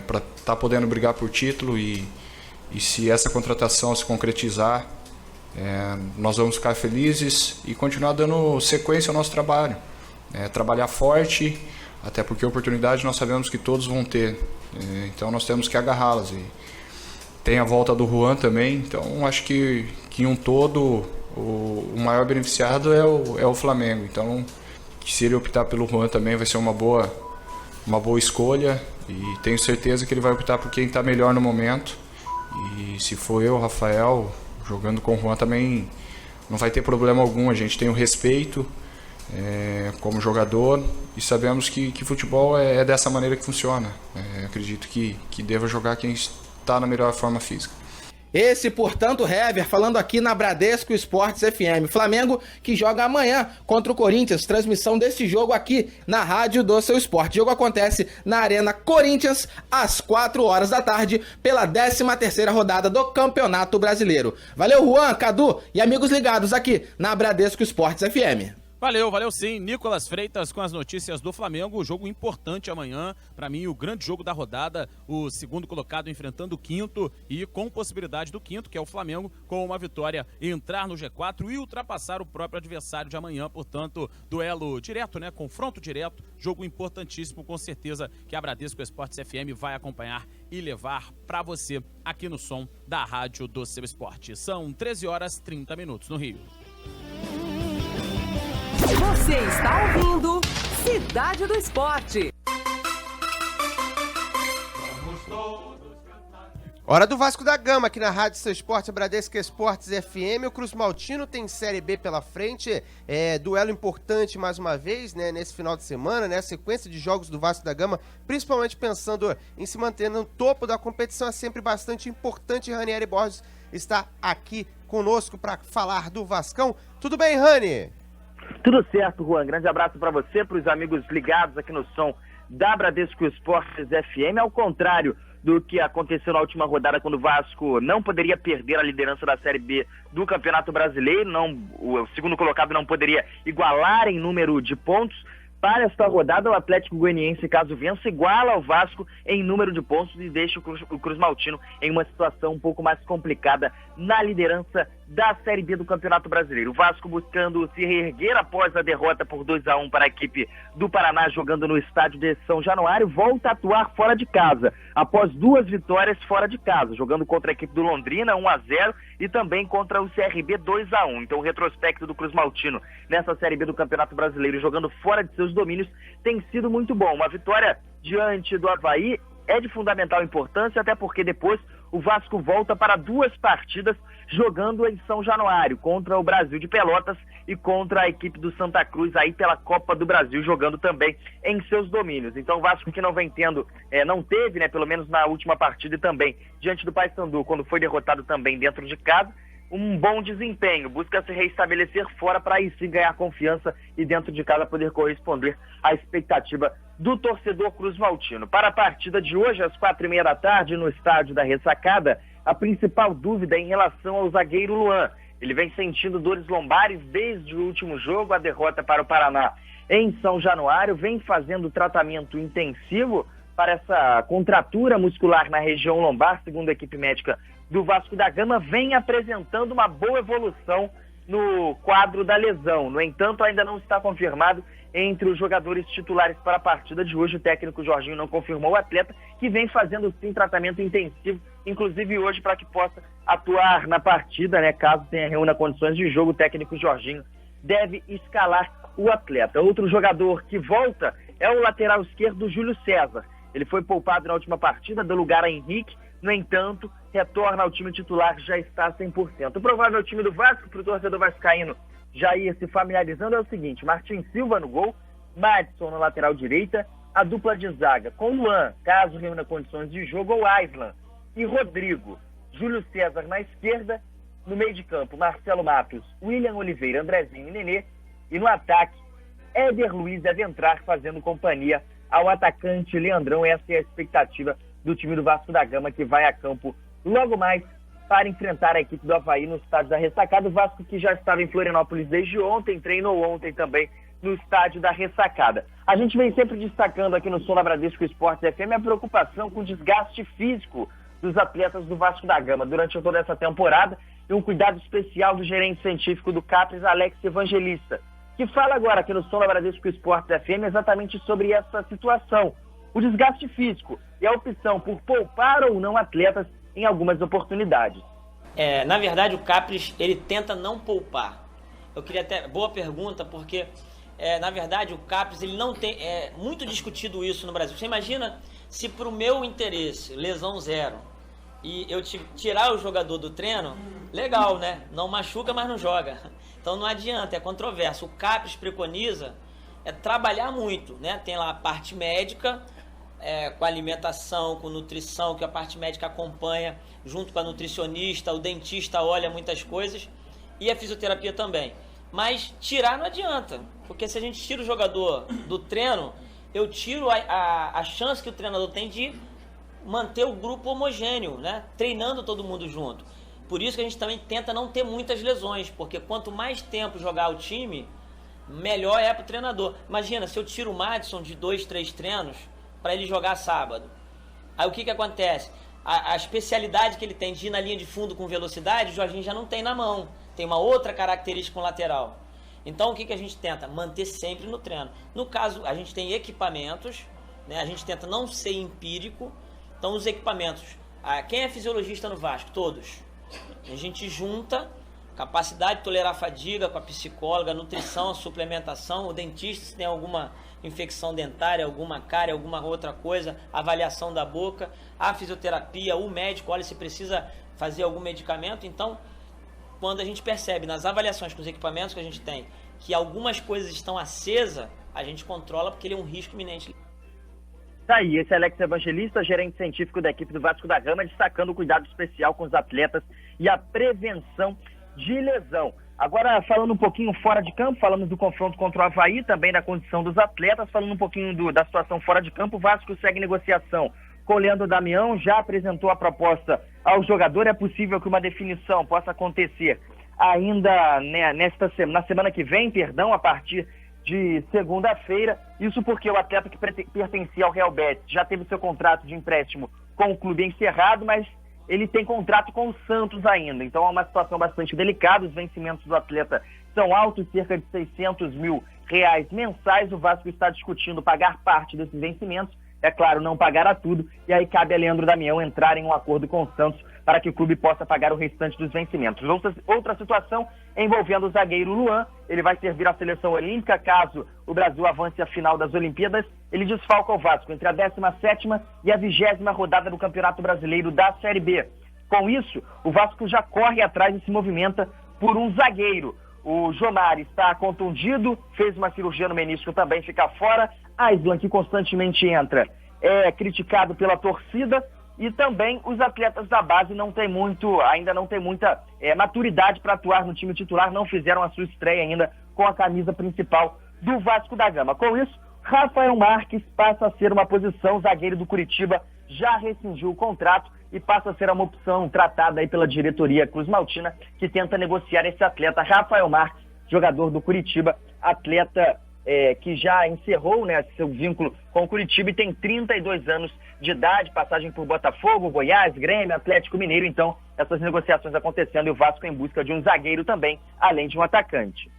[SPEAKER 13] para estar podendo brigar por título, e se essa contratação se concretizar, nós vamos ficar felizes e continuar dando sequência ao nosso trabalho. Trabalhar forte, até porque oportunidade nós sabemos que todos vão ter, então nós temos que agarrá-las. E tem a volta do Juan também, então acho que em um todo o maior beneficiado é o Flamengo. Então, se ele optar pelo Juan também vai ser uma boa escolha, e tenho certeza que ele vai optar por quem está melhor no momento. E se for eu, Rafael, jogando com o Juan também não vai ter problema algum. A gente tem o respeito como jogador e sabemos que futebol é dessa maneira que funciona. Acredito que deva jogar quem está na melhor forma física.
[SPEAKER 6] Esse, portanto, Hever, falando aqui na Bradesco Esportes FM. Flamengo que joga amanhã contra o Corinthians. Transmissão deste jogo aqui na Rádio do Seu Esporte. O jogo acontece na Arena Corinthians às 16h pela 13ª rodada do Campeonato Brasileiro. Valeu, Juan, Cadu e amigos ligados aqui na Bradesco Esportes FM.
[SPEAKER 3] Valeu sim. Nicolas Freitas com as notícias do Flamengo. Jogo importante amanhã. Para mim, o grande jogo da rodada. O segundo colocado enfrentando o quinto e com possibilidade do quinto, que é o Flamengo, com uma vitória, entrar no G4 e ultrapassar o próprio adversário de amanhã. Portanto, duelo direto, né? Confronto direto. Jogo importantíssimo, com certeza, que a Bradesco Esportes FM vai acompanhar e levar para você aqui no som da Rádio do Seu Esporte. São 13h30 no Rio.
[SPEAKER 1] Você está ouvindo Cidade do Esporte.
[SPEAKER 2] Hora do Vasco da Gama, aqui na Rádio Seu Esporte, Bradesco Esportes FM. O Cruz Maltino tem Série B pela frente, duelo importante mais uma vez, né, nesse final de semana, né, sequência de jogos do Vasco da Gama, principalmente pensando em se manter no topo da competição, é sempre bastante importante. Ranieri Borges está aqui conosco para falar do Vascão. Tudo bem, Rani?
[SPEAKER 14] Tudo certo, Juan. Grande abraço para você, para os amigos ligados aqui no som da Bradesco Esportes FM. Ao contrário do que aconteceu na última rodada, quando o Vasco não poderia perder a liderança da Série B do Campeonato Brasileiro, o segundo colocado não poderia igualar em número de pontos. Para esta rodada, o Atlético Goianiense, caso vença, iguala ao Vasco em número de pontos e deixa o Cruz Maltino em uma situação um pouco mais complicada na liderança da Série B do Campeonato Brasileiro. O Vasco buscando se reerguer após a derrota por 2-1 para a equipe do Paraná, jogando no estádio de São Januário, volta a atuar fora de casa, após 2 vitórias fora de casa, jogando contra a equipe do Londrina, 1-0, e também contra o CRB, 2-1. Então o retrospecto do Cruz Maltino nessa Série B do Campeonato Brasileiro, jogando fora de seus domínios, tem sido muito bom. Uma vitória diante do Avaí é de fundamental importância, até porque depois o Vasco volta para 2 partidas jogando em São Januário, contra o Brasil de Pelotas e contra a equipe do Santa Cruz aí pela Copa do Brasil, jogando também em seus domínios. Então o Vasco, que não vem tendo, não teve, né, pelo menos na última partida, e também diante do Paysandu, quando foi derrotado também dentro de casa, um bom desempenho, busca se reestabelecer fora para aí sim ganhar confiança e dentro de casa poder corresponder à expectativa do torcedor Cruz Maltino. Para a partida de hoje, às 4h30 da tarde, no estádio da Ressacada, a principal dúvida é em relação ao zagueiro Luan. Ele vem sentindo dores lombares desde o último jogo, a derrota para o Paraná em São Januário, vem fazendo tratamento intensivo para essa contratura muscular na região lombar, segundo a equipe médica do Vasco da Gama, vem apresentando uma boa evolução no quadro da lesão. No entanto, ainda não está confirmado entre os jogadores titulares para a partida de hoje. O técnico Jorginho não confirmou o atleta, que vem fazendo sim tratamento intensivo, inclusive hoje, para que possa atuar na partida, né? Caso reúna condições de jogo, o técnico Jorginho deve escalar o atleta. Outro jogador que volta é o lateral esquerdo Júlio César. Ele foi poupado na última partida, deu lugar a Henrique, no entanto, retorna ao time titular, já está 100%. O provável time do Vasco, para o torcedor vascaíno já ir se familiarizando, é o seguinte: Martin Silva no gol, Madison na lateral direita, a dupla de zaga com Luan, caso reúna condições de jogo, ou Aislan e Rodrigo. Júlio César na esquerda, no meio de campo, Marcelo Matos, William Oliveira, Andrezinho e Nenê, e no ataque, Éder Luiz deve entrar fazendo companhia ao atacante Leandrão. Essa é a expectativa do time do Vasco da Gama, que vai a campo logo mais para enfrentar a equipe do Avaí no estádio da Ressacada. O Vasco, que já estava em Florianópolis desde ontem, treinou ontem também no estádio da Ressacada. A gente vem sempre destacando aqui no som da Bradesco Esportes FM a preocupação com o desgaste físico dos atletas do Vasco da Gama durante toda essa temporada, e um cuidado especial do gerente científico do Capres, Alex Evangelista, que fala agora aqui no som da Bradesco Esportes FM exatamente sobre essa situação, o desgaste físico e a opção por poupar ou não atletas em algumas oportunidades.
[SPEAKER 10] Na verdade, o Capres, ele tenta não poupar. Eu queria até... Boa pergunta, porque, na verdade, o Capres, ele não tem... É muito discutido isso no Brasil. Você imagina se pro meu interesse, lesão zero, e eu tirar o jogador do treino, legal, né? Não machuca, mas não joga. Então não adianta, é controverso. O Capres preconiza trabalhar muito, né? Tem lá a parte médica, com alimentação, com nutrição, que a parte médica acompanha, junto com a nutricionista, o dentista olha muitas coisas, e a fisioterapia também. Mas tirar não adianta, porque se a gente tira o jogador do treino, eu tiro a chance que o treinador tem de manter o grupo homogêneo, né? Treinando todo mundo junto. Por isso que a gente também tenta não ter muitas lesões, porque quanto mais tempo jogar o time, melhor é para o treinador. Imagina, se eu tiro o Madison de 2, 3 treinos para ele jogar sábado. Aí o que acontece? A especialidade que ele tem de ir na linha de fundo com velocidade, o Jorginho já não tem na mão. Tem uma outra característica com lateral. Então o que a gente tenta? Manter sempre no treino. No caso, a gente tem equipamentos, né? A gente tenta não ser empírico. Então os equipamentos, quem é fisiologista no Vasco? Todos. A gente junta capacidade de tolerar fadiga com a psicóloga, a nutrição, a suplementação, o dentista se tem alguma infecção dentária, alguma cárie, alguma outra coisa, avaliação da boca, a fisioterapia, o médico, olha se precisa fazer algum medicamento. Então, quando a gente percebe nas avaliações com os equipamentos que a gente tem que algumas coisas estão acesas, a gente controla porque ele é um risco iminente.
[SPEAKER 14] Tá aí, esse é Alex Evangelista, gerente científico da equipe do Vasco da Gama, destacando o cuidado especial com os atletas e a prevenção de lesão. Agora, falando um pouquinho fora de campo, falamos do confronto contra o Avaí, também da condição dos atletas, falando um pouquinho da situação fora de campo, o Vasco segue negociação com o Leandro Damião, já apresentou a proposta ao jogador, é possível que uma definição possa acontecer ainda, né, na semana que vem, a partir de segunda-feira, isso porque o atleta que pertencia ao Real Betis já teve seu contrato de empréstimo com o clube encerrado, mas ele tem contrato com o Santos ainda, então é uma situação bastante delicada, os vencimentos do atleta são altos, cerca de R$600 mil mensais, o Vasco está discutindo pagar parte desses vencimentos, é claro, não pagará tudo, e aí cabe a Leandro Damião entrar em um acordo com o Santos para que o clube possa pagar o restante dos vencimentos. Outra situação envolvendo o zagueiro Luan, ele vai servir à seleção olímpica, caso o Brasil avance à final das Olimpíadas, ele desfalca o Vasco entre a 17ª e a 20ª rodada do Campeonato Brasileiro da Série B. Com isso, o Vasco já corre atrás e se movimenta por um zagueiro. O Jomar está contundido, fez uma cirurgia no menisco, também fica fora. Aislan, que constantemente entra, é criticado pela torcida, e também os atletas da base ainda não tem muita maturidade para atuar no time titular, não fizeram a sua estreia ainda com a camisa principal do Vasco da Gama. Com isso, Rafael Marques passa a ser uma posição, zagueiro do Curitiba, já rescindiu o contrato e passa a ser uma opção tratada aí pela diretoria Cruz Maltina, que tenta negociar esse atleta. Rafael Marques, jogador do Curitiba, atleta que já encerrou, né, seu vínculo com o Curitiba e tem 32 anos de idade, passagem por Botafogo, Goiás, Grêmio, Atlético Mineiro. Então, essas negociações acontecendo e o Vasco em busca de um zagueiro também, além de um atacante.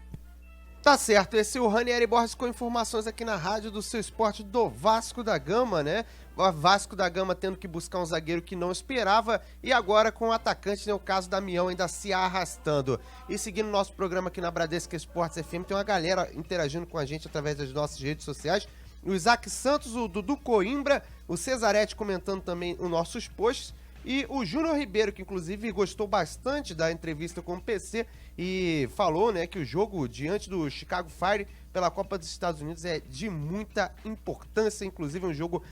[SPEAKER 2] Tá certo, esse é o Ranieri Borges com informações aqui na rádio do Seu Esporte do Vasco da Gama, né? O Vasco da Gama tendo que buscar um zagueiro que não esperava e agora com o atacante, né, o caso Damião ainda se arrastando. E seguindo o nosso programa aqui na Bradesco Esportes FM, tem uma galera interagindo com a gente através das nossas redes sociais. O Isaac Santos, o Dudu Coimbra, o Cesarete comentando também os nossos posts. E o Júnior Ribeiro, que inclusive gostou bastante da entrevista com o PC e falou, né, que o jogo diante do Chicago Fire pela Copa dos Estados Unidos é de muita importância, inclusive um jogo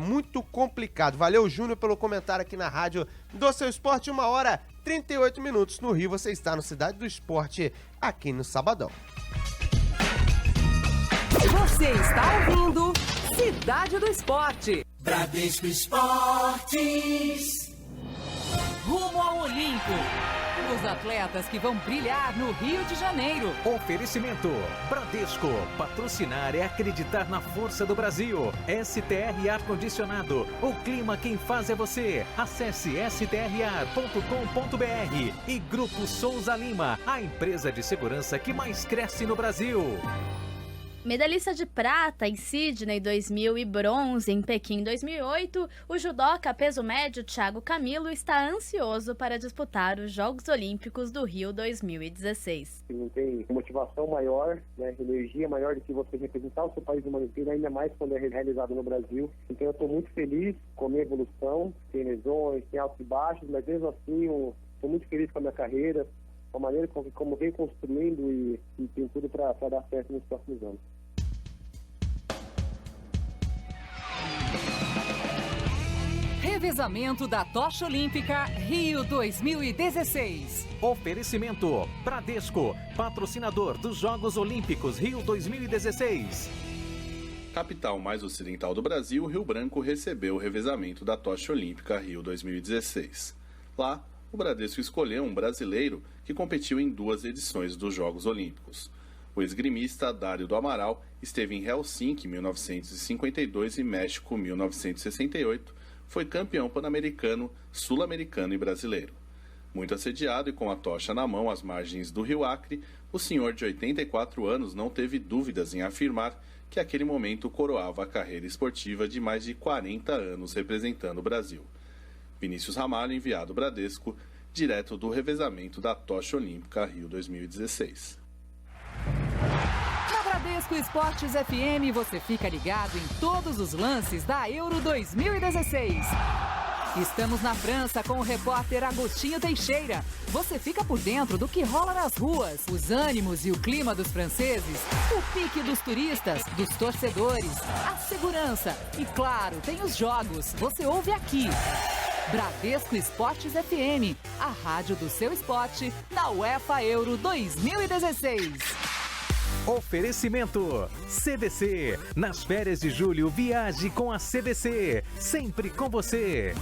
[SPEAKER 2] muito complicado. Valeu, Júnior, pelo comentário aqui na rádio do Seu Esporte, 1h38 no Rio. Você está no Cidade do Esporte, aqui no Sabadão.
[SPEAKER 1] Você está ouvindo Cidade do Esporte.
[SPEAKER 15] Bradesco Esportes.
[SPEAKER 1] Rumo ao Olimpo. Os atletas que vão brilhar no Rio de Janeiro.
[SPEAKER 4] Oferecimento. Bradesco. Patrocinar é acreditar na força do Brasil. STR Ar-Condicionado. O clima quem faz é você. Acesse strar.com.br. E Grupo Souza Lima, a empresa de segurança que mais cresce no Brasil.
[SPEAKER 16] Medalhista de prata em Sydney 2000 e bronze em Pequim 2008, o judoca peso médio Thiago Camilo está ansioso para disputar os Jogos Olímpicos do Rio 2016.
[SPEAKER 17] Não tem motivação maior, né, energia maior do que você representar o seu país numa Olimpíada, ainda mais quando é realizado no Brasil. Então eu estou muito feliz com a minha evolução, tem lesões, tem altos e baixos, mas mesmo assim eu estou muito feliz com a minha carreira, com a maneira como vem construindo e tem tudo para dar certo nos próximos anos.
[SPEAKER 1] Revezamento da Tocha Olímpica Rio 2016.
[SPEAKER 4] Oferecimento. Bradesco, patrocinador dos Jogos Olímpicos Rio 2016.
[SPEAKER 18] Capital mais ocidental do Brasil, Rio Branco recebeu o revezamento da Tocha Olímpica Rio 2016. Lá, o Bradesco escolheu um brasileiro que competiu em 2 edições dos Jogos Olímpicos. O esgrimista Dário do Amaral esteve em Helsinki em 1952 e México em 1968, foi campeão pan-americano, sul-americano e brasileiro. Muito assediado e com a tocha na mão às margens do Rio Acre, o senhor de 84 anos não teve dúvidas em afirmar que aquele momento coroava a carreira esportiva de mais de 40 anos representando o Brasil. Vinícius Ramalho, enviado Bradesco, direto do revezamento da Tocha Olímpica Rio 2016.
[SPEAKER 1] Na Bradesco Esportes FM você fica ligado em todos os lances da Euro 2016. Estamos na França com o repórter Agostinho Teixeira. Você fica por dentro do que rola nas ruas, os ânimos e o clima dos franceses, o pique dos turistas, dos torcedores, a segurança e, claro, tem os jogos. Você ouve aqui. Bradesco Esportes FM, a rádio do seu esporte, na UEFA Euro 2016.
[SPEAKER 4] Oferecimento CVC. Nas férias de julho, viaje com a CVC. Sempre com você.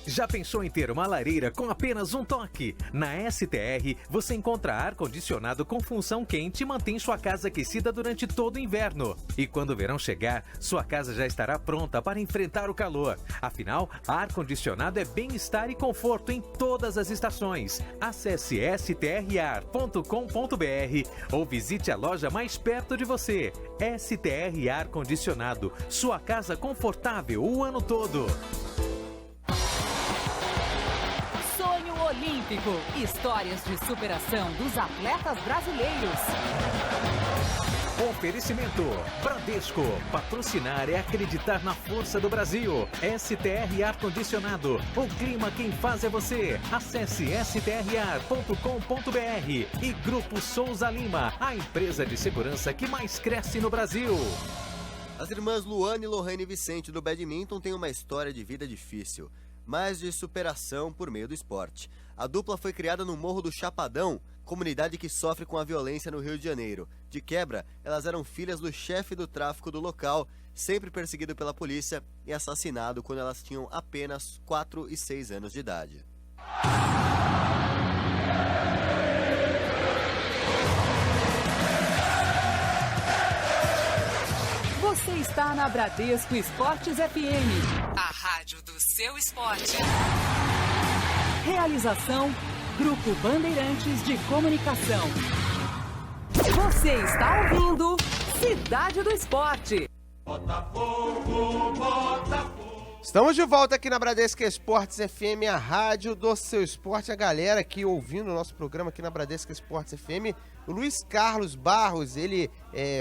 [SPEAKER 4] Já pensou em ter uma lareira com apenas um toque? Na STR, você encontra ar-condicionado com função quente e mantém sua casa aquecida durante todo o inverno. E quando o verão chegar, sua casa já estará pronta para enfrentar o calor. Afinal, ar-condicionado é bem-estar e conforto em todas as estações. Acesse strar.com.br ou visite a loja mais perto de você. STR Ar-Condicionado, sua casa confortável o ano todo.
[SPEAKER 1] Olímpico. Histórias de superação dos atletas brasileiros.
[SPEAKER 4] Oferecimento Bradesco. Patrocinar é acreditar na força do Brasil. STR Ar-Condicionado. O clima quem faz é você. Acesse strar.com.br. E Grupo Souza Lima, a empresa de segurança que mais cresce no Brasil.
[SPEAKER 19] As irmãs Luane, Lohane e Vicente do badminton têm uma história de vida difícil, mas de superação por meio do esporte. A dupla foi criada no Morro do Chapadão, comunidade que sofre com a violência no Rio de Janeiro. De quebra, elas eram filhas do chefe do tráfico do local, sempre perseguido pela polícia e assassinado quando elas tinham apenas 4 e 6 anos de idade.
[SPEAKER 1] Você está na Bradesco Esportes FM, a rádio do seu esporte. Realização, Grupo Bandeirantes de Comunicação. Você está ouvindo Cidade do Esporte.
[SPEAKER 2] Botafogo, Botafogo. Estamos de volta aqui na Bradesco Esportes FM, a rádio do seu esporte. A galera aqui ouvindo o nosso programa aqui na Bradesco Esportes FM. O Luiz Carlos Barros, ele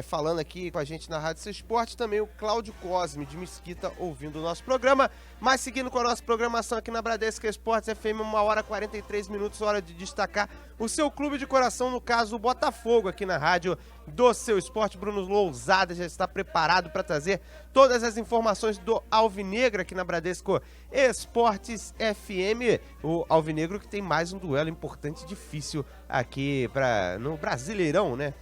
[SPEAKER 2] falando aqui com a gente na Rádio Seu Esporte. Também o Cláudio Cosme, de Mesquita, ouvindo o nosso programa. Mas seguindo com a nossa programação aqui na Bradesco Esportes FM, 1h43, hora de destacar o seu clube de coração, no caso o Botafogo, aqui na Rádio do Seu Esporte. Bruno Lousada já está preparado para trazer todas as informações do Alvinegro aqui na Bradesco Esportes FM. O Alvinegro que tem mais um duelo importante e difícil aqui no Brasileirão, né?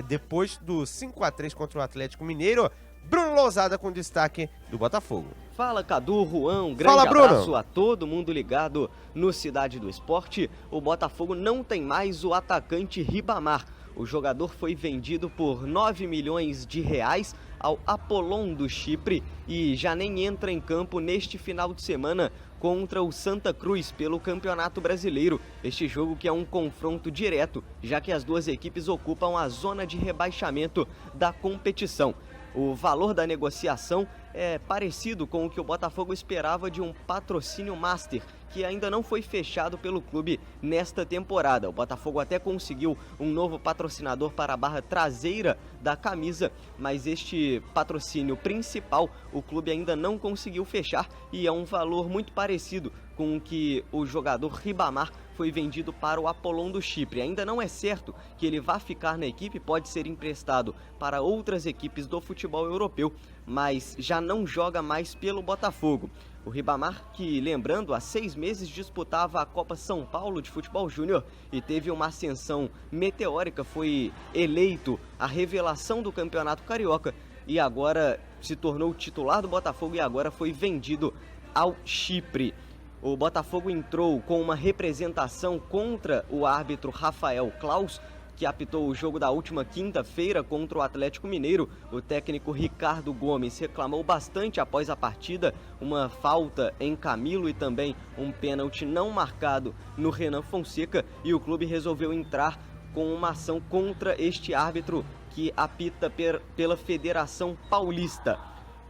[SPEAKER 2] Depois do 5-3 contra o Atlético Mineiro. Bruno Lousada com destaque do Botafogo.
[SPEAKER 9] Fala, Cadu, Juan, um grande abraço a todo mundo ligado no Cidade do Esporte. O Botafogo não tem mais o atacante Ribamar. O jogador foi vendido por 9 milhões de reais ao Apollon do Chipre e já nem entra em campo neste final de semana contra o Santa Cruz pelo Campeonato Brasileiro. Este jogo que é um confronto direto, já que as duas equipes ocupam a zona de rebaixamento da competição. O valor da negociação é parecido com o que o Botafogo esperava de um patrocínio master, que ainda não foi fechado pelo clube nesta temporada. O Botafogo até conseguiu um novo patrocinador para a barra traseira da camisa, mas este patrocínio principal o clube ainda não conseguiu fechar e é um valor muito parecido com o que o jogador Ribamar foi vendido para o Apollon do Chipre. Ainda não é certo que ele vá ficar na equipe, pode ser emprestado para outras equipes do futebol europeu, mas já não joga mais pelo Botafogo. O Ribamar, que, lembrando, há 6 meses disputava a Copa São Paulo de Futebol Júnior e teve uma ascensão meteórica, foi eleito a revelação do Campeonato Carioca e agora se tornou titular do Botafogo e agora foi vendido ao Chipre. O Botafogo entrou com uma representação contra o árbitro Rafael Claus, que apitou o jogo da última quinta-feira contra o Atlético Mineiro. O técnico Ricardo Gomes reclamou bastante após a partida, uma falta em Camilo e também um pênalti não marcado no Renan Fonseca, e o clube resolveu entrar com uma ação contra este árbitro que apita pela Federação Paulista.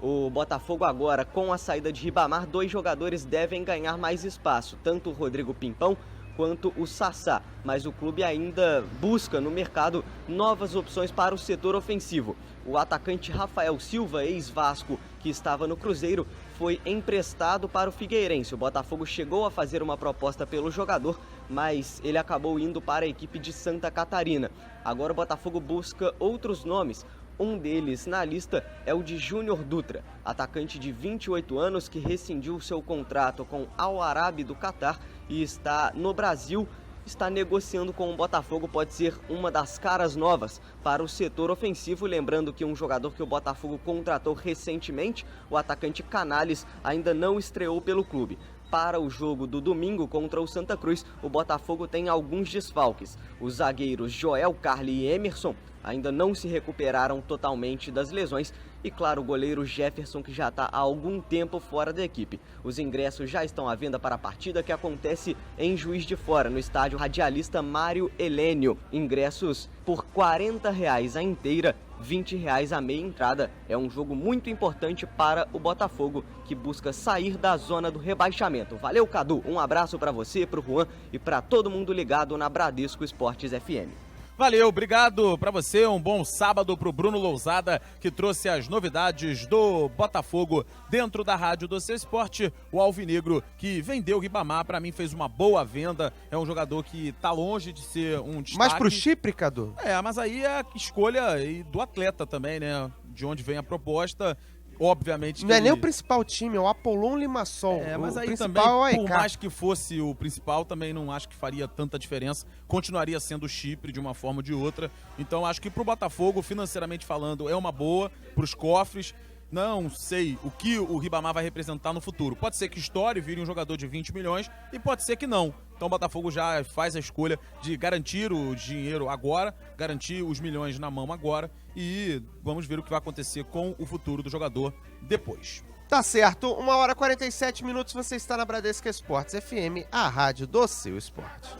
[SPEAKER 9] O Botafogo agora, com a saída de Ribamar, 2 jogadores devem ganhar mais espaço, tanto o Rodrigo Pimpão quanto o Sassá, mas o clube ainda busca no mercado novas opções para o setor ofensivo. O atacante Rafael Silva, ex-Vasco, que estava no Cruzeiro, foi emprestado para o Figueirense. O Botafogo chegou a fazer uma proposta pelo jogador, mas ele acabou indo para a equipe de Santa Catarina. Agora o Botafogo busca outros nomes, Um deles na lista é o de Júnior Dutra, atacante de 28 anos que rescindiu seu contrato com Al Arabi do Catar e está no Brasil. Está negociando com o Botafogo, pode ser uma das caras novas para o setor ofensivo. Lembrando que um jogador que o Botafogo contratou recentemente, o atacante Canales, ainda não estreou pelo clube. Para o jogo do domingo contra o Santa Cruz, o Botafogo tem alguns desfalques. Os zagueiros Joel, Carli e Emerson ainda não se recuperaram totalmente das lesões. E claro, o goleiro Jefferson, que já está há algum tempo fora da equipe. Os ingressos já estão à venda para a partida que acontece em Juiz de Fora, no estádio Radialista Mário Helênio. Ingressos por R$40 a inteira, R$20 a meia entrada. É um jogo muito importante para o Botafogo, que busca sair da zona do rebaixamento. Valeu, Cadu. Um abraço para você, para o Juan e para todo mundo ligado na Bradesco Esportes FM.
[SPEAKER 3] Valeu, obrigado pra você, um bom sábado pro Bruno Lousada, que trouxe as novidades do Botafogo dentro da Rádio do Seu Esporte. O Alvinegro, que vendeu o Ribamar, pra mim fez uma boa venda, é um jogador que tá longe de ser um destaque.
[SPEAKER 2] Mas pro Chipre, Cadu?
[SPEAKER 3] Mas aí é a escolha do atleta também, né, de onde vem a proposta. Obviamente
[SPEAKER 2] não é nem o principal time, é o Apollon Limassol.
[SPEAKER 3] Mas
[SPEAKER 2] o
[SPEAKER 3] aí
[SPEAKER 2] principal
[SPEAKER 3] também,
[SPEAKER 2] é o
[SPEAKER 3] por mais que fosse o principal, também não acho que faria tanta diferença. Continuaria sendo o Chipre de uma forma ou de outra. Então acho que pro Botafogo, financeiramente falando, é uma boa. Pros cofres, não sei o que o Ribamar vai representar no futuro. Pode ser que estoure, vire um jogador de 20 milhões e pode ser que não. Então o Botafogo já faz a escolha de garantir o dinheiro agora, garantir os milhões na mão agora e vamos ver o que vai acontecer com o futuro do jogador depois.
[SPEAKER 2] Tá certo, 1h47, você está na Bradesco Esportes FM, a rádio do seu esporte.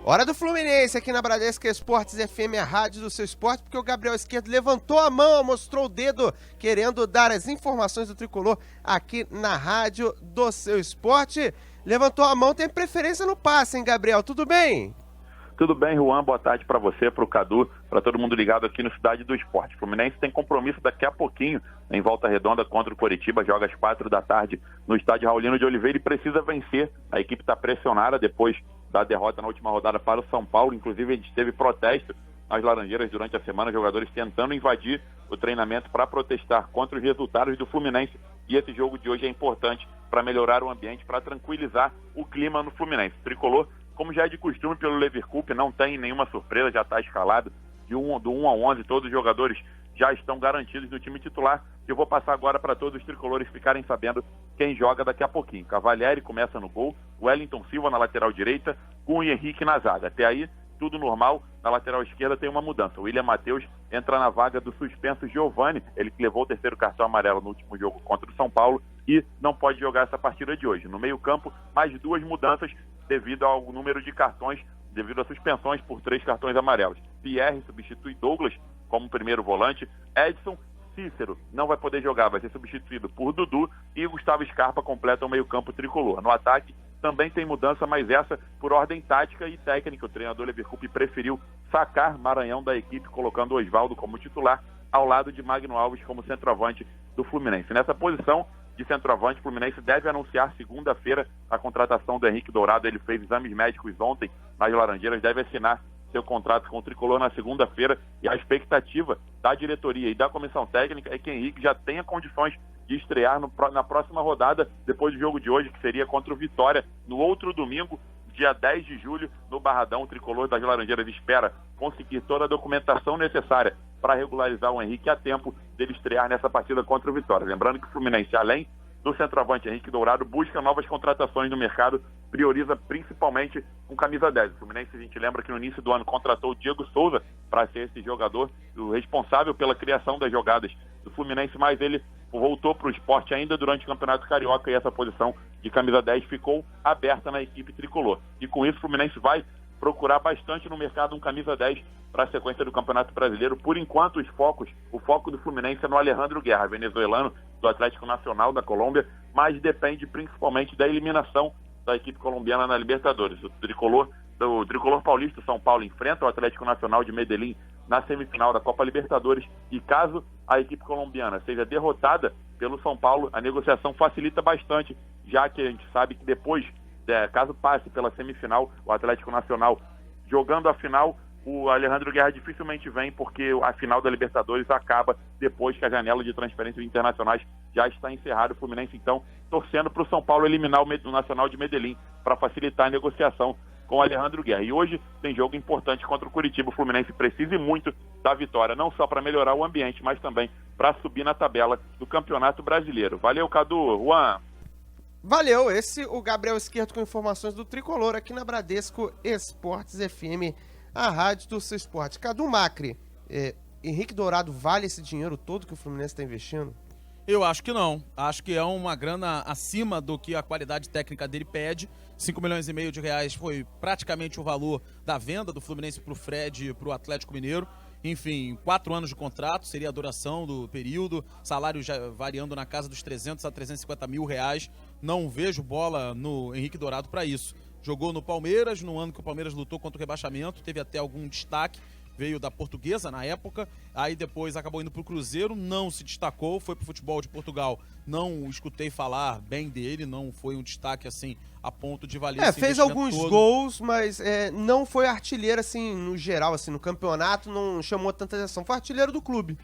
[SPEAKER 2] Hora do Fluminense aqui na Bradesco Esportes FM, a rádio do seu esporte, porque o Gabriel Esquerdo levantou a mão, mostrou o dedo, querendo dar as informações do Tricolor aqui na rádio do seu esporte. Levantou a mão, tem preferência no passe, hein, Gabriel? Tudo bem?
[SPEAKER 8] Tudo bem, Juan? Boa tarde para você, para o Cadu, para todo mundo ligado aqui no Cidade do Esporte. O Fluminense tem compromisso daqui a pouquinho em Volta Redonda contra o Coritiba, joga às 4 da tarde no estádio Raulino de Oliveira e precisa vencer. A equipe está pressionada depois da derrota na última rodada para o São Paulo. Inclusive, a gente teve protesto nas Laranjeiras durante a semana, jogadores tentando invadir o treinamento para protestar contra os resultados do Fluminense. E esse jogo de hoje é importante para melhorar o ambiente, para tranquilizar o clima no Fluminense. O Tricolor, como já é de costume pelo Leverkusen, não tem nenhuma surpresa, já está escalado do 1 ao 11, todos os jogadores já estão garantidos no time titular. Eu vou passar agora para todos os tricolores ficarem sabendo quem joga daqui a pouquinho. Cavalieri começa no gol, Wellington Silva na lateral direita, com o Henrique na zaga. Até aí, tudo normal. Na lateral esquerda tem uma mudança. O William Matheus entra na vaga do suspenso Giovani, ele que levou o terceiro cartão amarelo no último jogo contra o São Paulo e não pode jogar essa partida de hoje. No meio-campo, mais 2 mudanças devido ao número de cartões, devido a suspensões por 3 cartões amarelos. Pierre substitui Douglas como primeiro volante, Edson Cícero não vai poder jogar, vai ser substituído por Dudu e Gustavo Scarpa completa o meio-campo tricolor. No ataque também tem mudança, mas essa por ordem tática e técnica. O treinador Leverkusen preferiu sacar Maranhão da equipe, colocando Osvaldo como titular, ao lado de Magno Alves como centroavante do Fluminense. Nessa posição de centroavante, o Fluminense deve anunciar segunda-feira a contratação do Henrique Dourado. Ele fez exames médicos ontem nas Laranjeiras, deve assinar seu contrato com o Tricolor na segunda-feira e a expectativa da diretoria e da comissão técnica é que Henrique já tenha condições de estrear na próxima rodada, depois do jogo de hoje, que seria contra o Vitória, no outro domingo, dia 10 de julho, no Barradão. O Tricolor das Laranjeiras espera conseguir toda a documentação necessária para regularizar o Henrique a tempo dele estrear nessa partida contra o Vitória. Lembrando que o Fluminense, além do centroavante Henrique Dourado, busca novas contratações no mercado, prioriza principalmente com camisa 10. O Fluminense, a gente lembra que no início do ano contratou o Diego Souza para ser esse jogador, o responsável pela criação das jogadas do Fluminense, mas ele voltou para o esporte ainda durante o Campeonato Carioca e essa posição de camisa 10 ficou aberta na equipe tricolor. E com isso o Fluminense vai procurar bastante no mercado um camisa 10 para a sequência do Campeonato Brasileiro. Por enquanto, o foco do Fluminense é no Alejandro Guerra, venezuelano do Atlético Nacional da Colômbia, mas depende principalmente da eliminação da equipe colombiana na Libertadores. O tricolor paulista, São Paulo, enfrenta o Atlético Nacional de Medellín na semifinal da Copa Libertadores e caso a equipe colombiana seja derrotada pelo São Paulo, a negociação facilita bastante, já que a gente sabe que depois, caso passe pela semifinal, o Atlético Nacional
[SPEAKER 20] jogando a final, o Alejandro Guerra dificilmente vem, porque a final da Libertadores acaba depois que a janela de transferências internacionais já está encerrada. O Fluminense, então, torcendo para o São Paulo eliminar o Nacional de Medellín para facilitar a negociação com o Alejandro Guerra. E hoje tem jogo importante contra o Curitiba. O Fluminense precisa muito da vitória, não só para melhorar o ambiente, mas também para subir na tabela do Campeonato Brasileiro. Valeu, Cadu. Juan.
[SPEAKER 2] Valeu, o Gabriel Esquerdo com informações do Tricolor aqui na Bradesco Esportes FM, a rádio do seu esporte. Cadu Macri, Henrique Dourado vale esse dinheiro todo que o Fluminense está investindo?
[SPEAKER 3] Eu acho que não. Acho que é uma grana acima do que a qualidade técnica dele pede. 5 milhões e meio de reais foi praticamente o valor da venda do Fluminense pro Fred e pro Atlético Mineiro. Enfim, 4 anos de contrato, seria a duração do período, salário já variando na casa dos 300 a 350 mil reais. Não vejo bola no Henrique Dourado para isso. Jogou no Palmeiras, no ano que o Palmeiras lutou contra o rebaixamento, teve até algum destaque, veio da Portuguesa na época, aí depois acabou indo pro Cruzeiro, não se destacou, foi pro futebol de Portugal, não escutei falar bem dele, não foi um destaque assim a ponto de valer esse
[SPEAKER 2] fez alguns gols, mas não foi artilheiro assim no geral, assim no campeonato, não chamou tanta atenção, foi artilheiro do clube.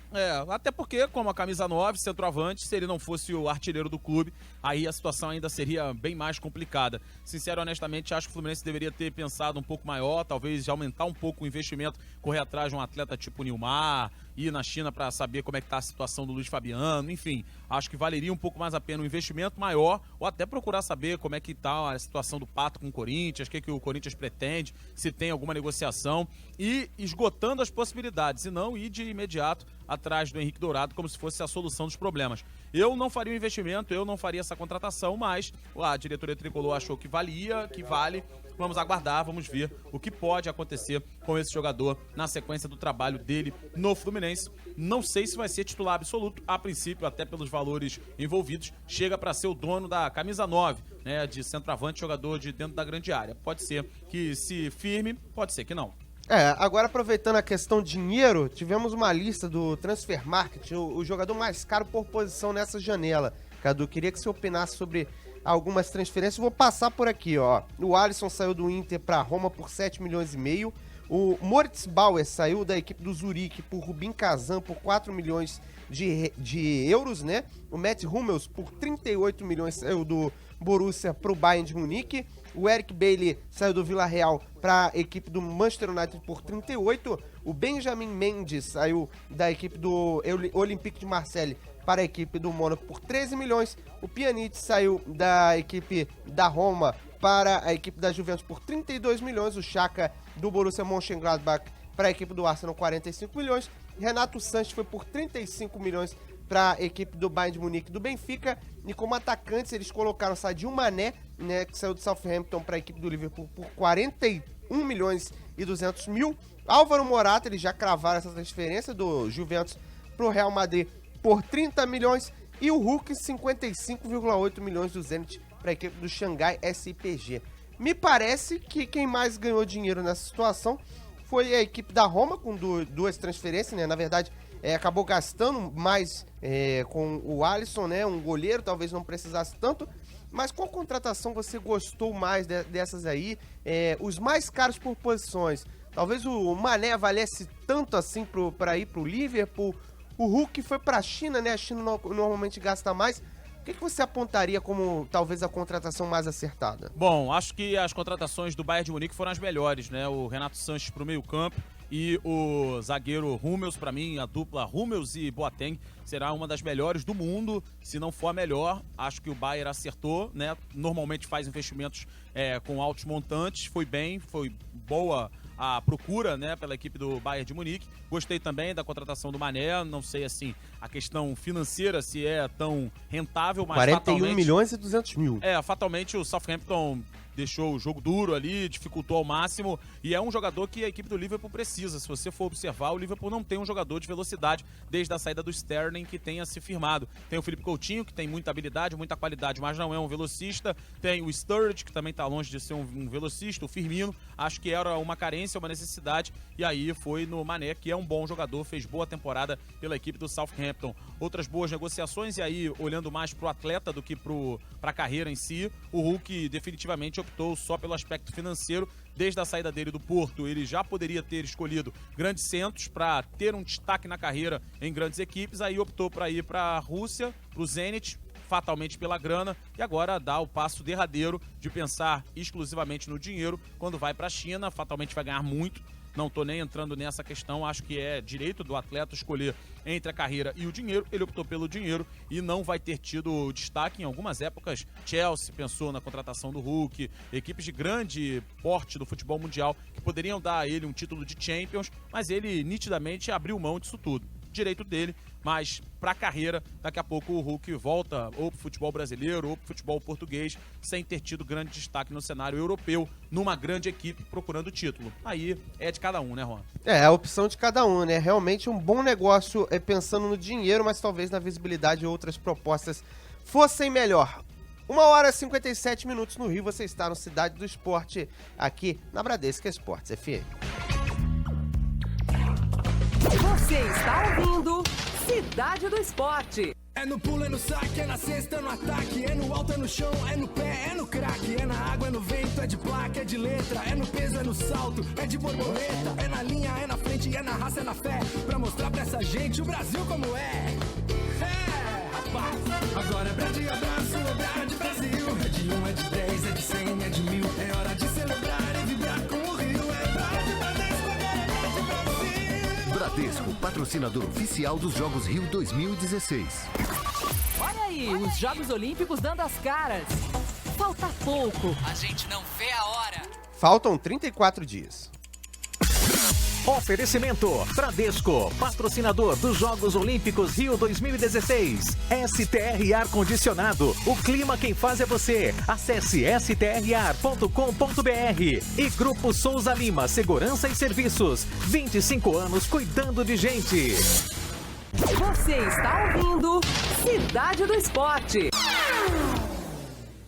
[SPEAKER 3] Até porque como a camisa 9, centroavante, se ele não fosse o artilheiro do clube, aí a situação ainda seria bem mais complicada. Sincero, honestamente, acho que o Fluminense deveria ter pensado um pouco maior, talvez aumentar um pouco o investimento, correr atrás de um atleta tipo Nilmar, ir na China para saber como é que tá a situação do Luiz Fabiano, enfim, acho que valeria um pouco mais a pena um investimento maior, ou até procurar saber como é que tá a situação do Pato com o Corinthians, o que o Corinthians pretende, se tem alguma negociação, e esgotando as possibilidades, e não ir de imediato atrás do Henrique Dourado como se fosse a solução dos problemas. Eu não faria o investimento, eu não faria essa contratação, mas a diretoria tricolor achou que valia, que vale. Vamos aguardar, vamos ver o que pode acontecer com esse jogador na sequência do trabalho dele no Fluminense. Não sei se vai ser titular absoluto, a princípio, até pelos valores envolvidos, chega para ser o dono da camisa 9, né, de centroavante, jogador de dentro da grande área. Pode ser que se firme, pode ser que não.
[SPEAKER 2] Agora aproveitando a questão dinheiro, tivemos uma lista do Transfer Market, o jogador mais caro por posição nessa janela. Cadu, queria que você opinasse sobre algumas transferências. Vou passar por aqui, ó. O Alisson saiu do Inter para Roma por 7 milhões e meio. O Moritz Bauer saiu da equipe do Zurique por Rubin Kazan por 4 milhões de euros, né? O Matt Hummels por 38 milhões saiu do Borussia para o Bayern de Munique. O Eric Bailly saiu do Villarreal para a equipe do Manchester United por 38. O Benjamin Mendes saiu da equipe do Olympique de Marseille para a equipe do Mônaco por 13 milhões. O Pjanic saiu da equipe da Roma para a equipe da Juventus por 32 milhões. O Xhaka do Borussia Mönchengladbach para a equipe do Arsenal 45 milhões. Renato Sanches foi por 35 milhões para a equipe do Bayern de Munique do Benfica. E como atacantes eles colocaram Sadio Mané, né, que saiu do Southampton para a equipe do Liverpool por 41 milhões e 200 mil. Álvaro Morata, eles já cravaram essa transferência do Juventus para o Real Madrid por 30 milhões. E o Hulk, 55,8 milhões do Zenit para a equipe do Xangai SIPG. Me parece que quem mais ganhou dinheiro nessa situação foi a equipe da Roma, com duas transferências, né? Na verdade, acabou gastando mais com o Alisson, né? Um goleiro, talvez não precisasse tanto. Mas qual contratação você gostou mais dessas aí? Os mais caros por posições. Talvez o Mané valesse tanto assim para ir para o Liverpool. O Hulk foi para a China, né? A China normalmente gasta mais. O que você apontaria como talvez a contratação mais acertada?
[SPEAKER 3] Bom, acho que as contratações do Bayern de Munique foram as melhores, né? O Renato Sanches para o meio-campo e o zagueiro Hummels, para mim, a dupla Hummels e Boateng será uma das melhores do mundo, se não for a melhor. Acho que o Bayern acertou, né? Normalmente faz investimentos com altos montantes, foi bem, foi boa a procura, né, pela equipe do Bayern de Munique. Gostei também da contratação do Mané, não sei assim a questão financeira se é tão rentável, mas
[SPEAKER 2] 41 milhões e 200 mil.
[SPEAKER 3] Fatalmente o Southampton deixou o jogo duro ali, dificultou ao máximo, e é um jogador que a equipe do Liverpool precisa. Se você for observar, o Liverpool não tem um jogador de velocidade desde a saída do Sterling que tenha se firmado. Tem o Felipe Coutinho, que tem muita habilidade, muita qualidade, mas não é um velocista. Tem o Sturridge, que também está longe de ser um velocista. O Firmino, acho que era uma carência, uma necessidade, e aí foi no Mané, que é um bom jogador, fez boa temporada pela equipe do Southampton. Outras boas negociações, e aí olhando mais pro atleta do que para a carreira em si, o Hulk definitivamente optou só pelo aspecto financeiro. Desde a saída dele do Porto, ele já poderia ter escolhido grandes centros para ter um destaque na carreira em grandes equipes. Aí optou para ir para a Rússia, para o Zenit, fatalmente pela grana, e agora dá o passo derradeiro de pensar exclusivamente no dinheiro. Quando vai para a China, fatalmente vai ganhar muito. Não estou nem entrando nessa questão, acho que é direito do atleta escolher entre a carreira e o dinheiro. Ele optou pelo dinheiro e não vai ter tido destaque em algumas épocas. Chelsea pensou na contratação do Hulk, equipes de grande porte do futebol mundial que poderiam dar a ele um título de Champions, mas ele nitidamente abriu mão disso tudo. Direito dele, mas para a carreira, daqui a pouco o Hulk volta ou pro futebol brasileiro ou pro futebol português, sem ter tido grande destaque no cenário europeu, numa grande equipe procurando título. Aí é de cada um, né, Ron?
[SPEAKER 2] É a opção de cada um, né? Realmente um bom negócio pensando no dinheiro, mas talvez na visibilidade outras propostas fossem melhor. 1h57 no Rio, você está no Cidade do Esporte, aqui na Bradesco Esportes FM.
[SPEAKER 1] Você está ouvindo Cidade do Esporte.
[SPEAKER 15] É no pulo, é no saque, é na cesta, é no ataque, é no alto, é no chão, é no pé, é no craque, é na água, é no vento, é de placa, é de letra, é no peso, é no salto, é de borboleta, é na linha, é na frente, é na raça, é na fé, pra mostrar pra essa gente o Brasil como é. É, rapaz, agora é Brade abraço, é Brade Brasil, é de 1, é de 10, é de 100, é de 1000, é hora de celebrar e vibrar com o Rio, é Brade Bradesco, agora é Brade Brasil.
[SPEAKER 21] Bradesco, patrocinador oficial dos Jogos Rio 2016.
[SPEAKER 1] Olha aí, os Jogos Olímpicos dando as caras. Falta pouco. A gente não vê a hora.
[SPEAKER 2] Faltam 34 dias.
[SPEAKER 4] Oferecimento Bradesco, patrocinador dos Jogos Olímpicos Rio 2016. STR Ar Condicionado, o clima quem faz é você. Acesse strar.com.br. E Grupo Souza Lima, Segurança e Serviços. 25 anos cuidando de gente.
[SPEAKER 1] Você está ouvindo Cidade do Esporte.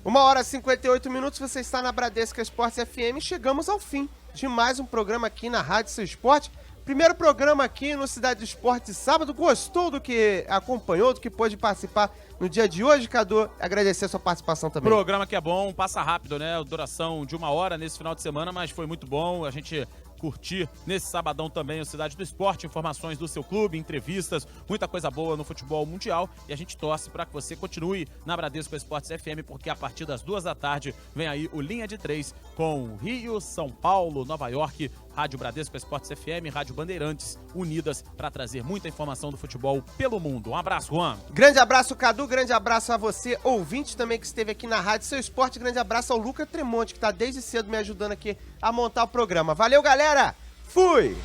[SPEAKER 2] 1h58, você está na Bradesco Esportes FM. Chegamos ao fim de mais um programa aqui na Rádio Seu Esporte. Primeiro programa aqui no Cidade do Esporte sábado. Gostou do que acompanhou, do que pôde participar no dia de hoje, Cadu? Agradecer a sua participação também.
[SPEAKER 3] Programa que é bom, passa rápido, né? Duração de 1 hora nesse final de semana, mas foi muito bom. A gente curtir nesse sabadão também o Cidade do Esporte, informações do seu clube, entrevistas, muita coisa boa no futebol mundial, e a gente torce para que você continue na Bradesco Esportes FM, porque a partir das 2 da tarde vem aí o Linha de 3 com Rio, São Paulo, Nova York, Rádio Bradesco Esportes FM, Rádio Bandeirantes, unidas para trazer muita informação do futebol pelo mundo. Um abraço, Juan.
[SPEAKER 2] Grande abraço, Cadu, grande abraço a você, ouvinte também que esteve aqui na Rádio Seu Esporte, grande abraço ao Luca Tremonte, que está desde cedo me ajudando aqui a montar o programa. Valeu, galera! Fui!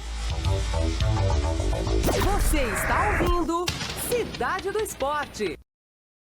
[SPEAKER 1] Você está ouvindo Cidade do Esporte.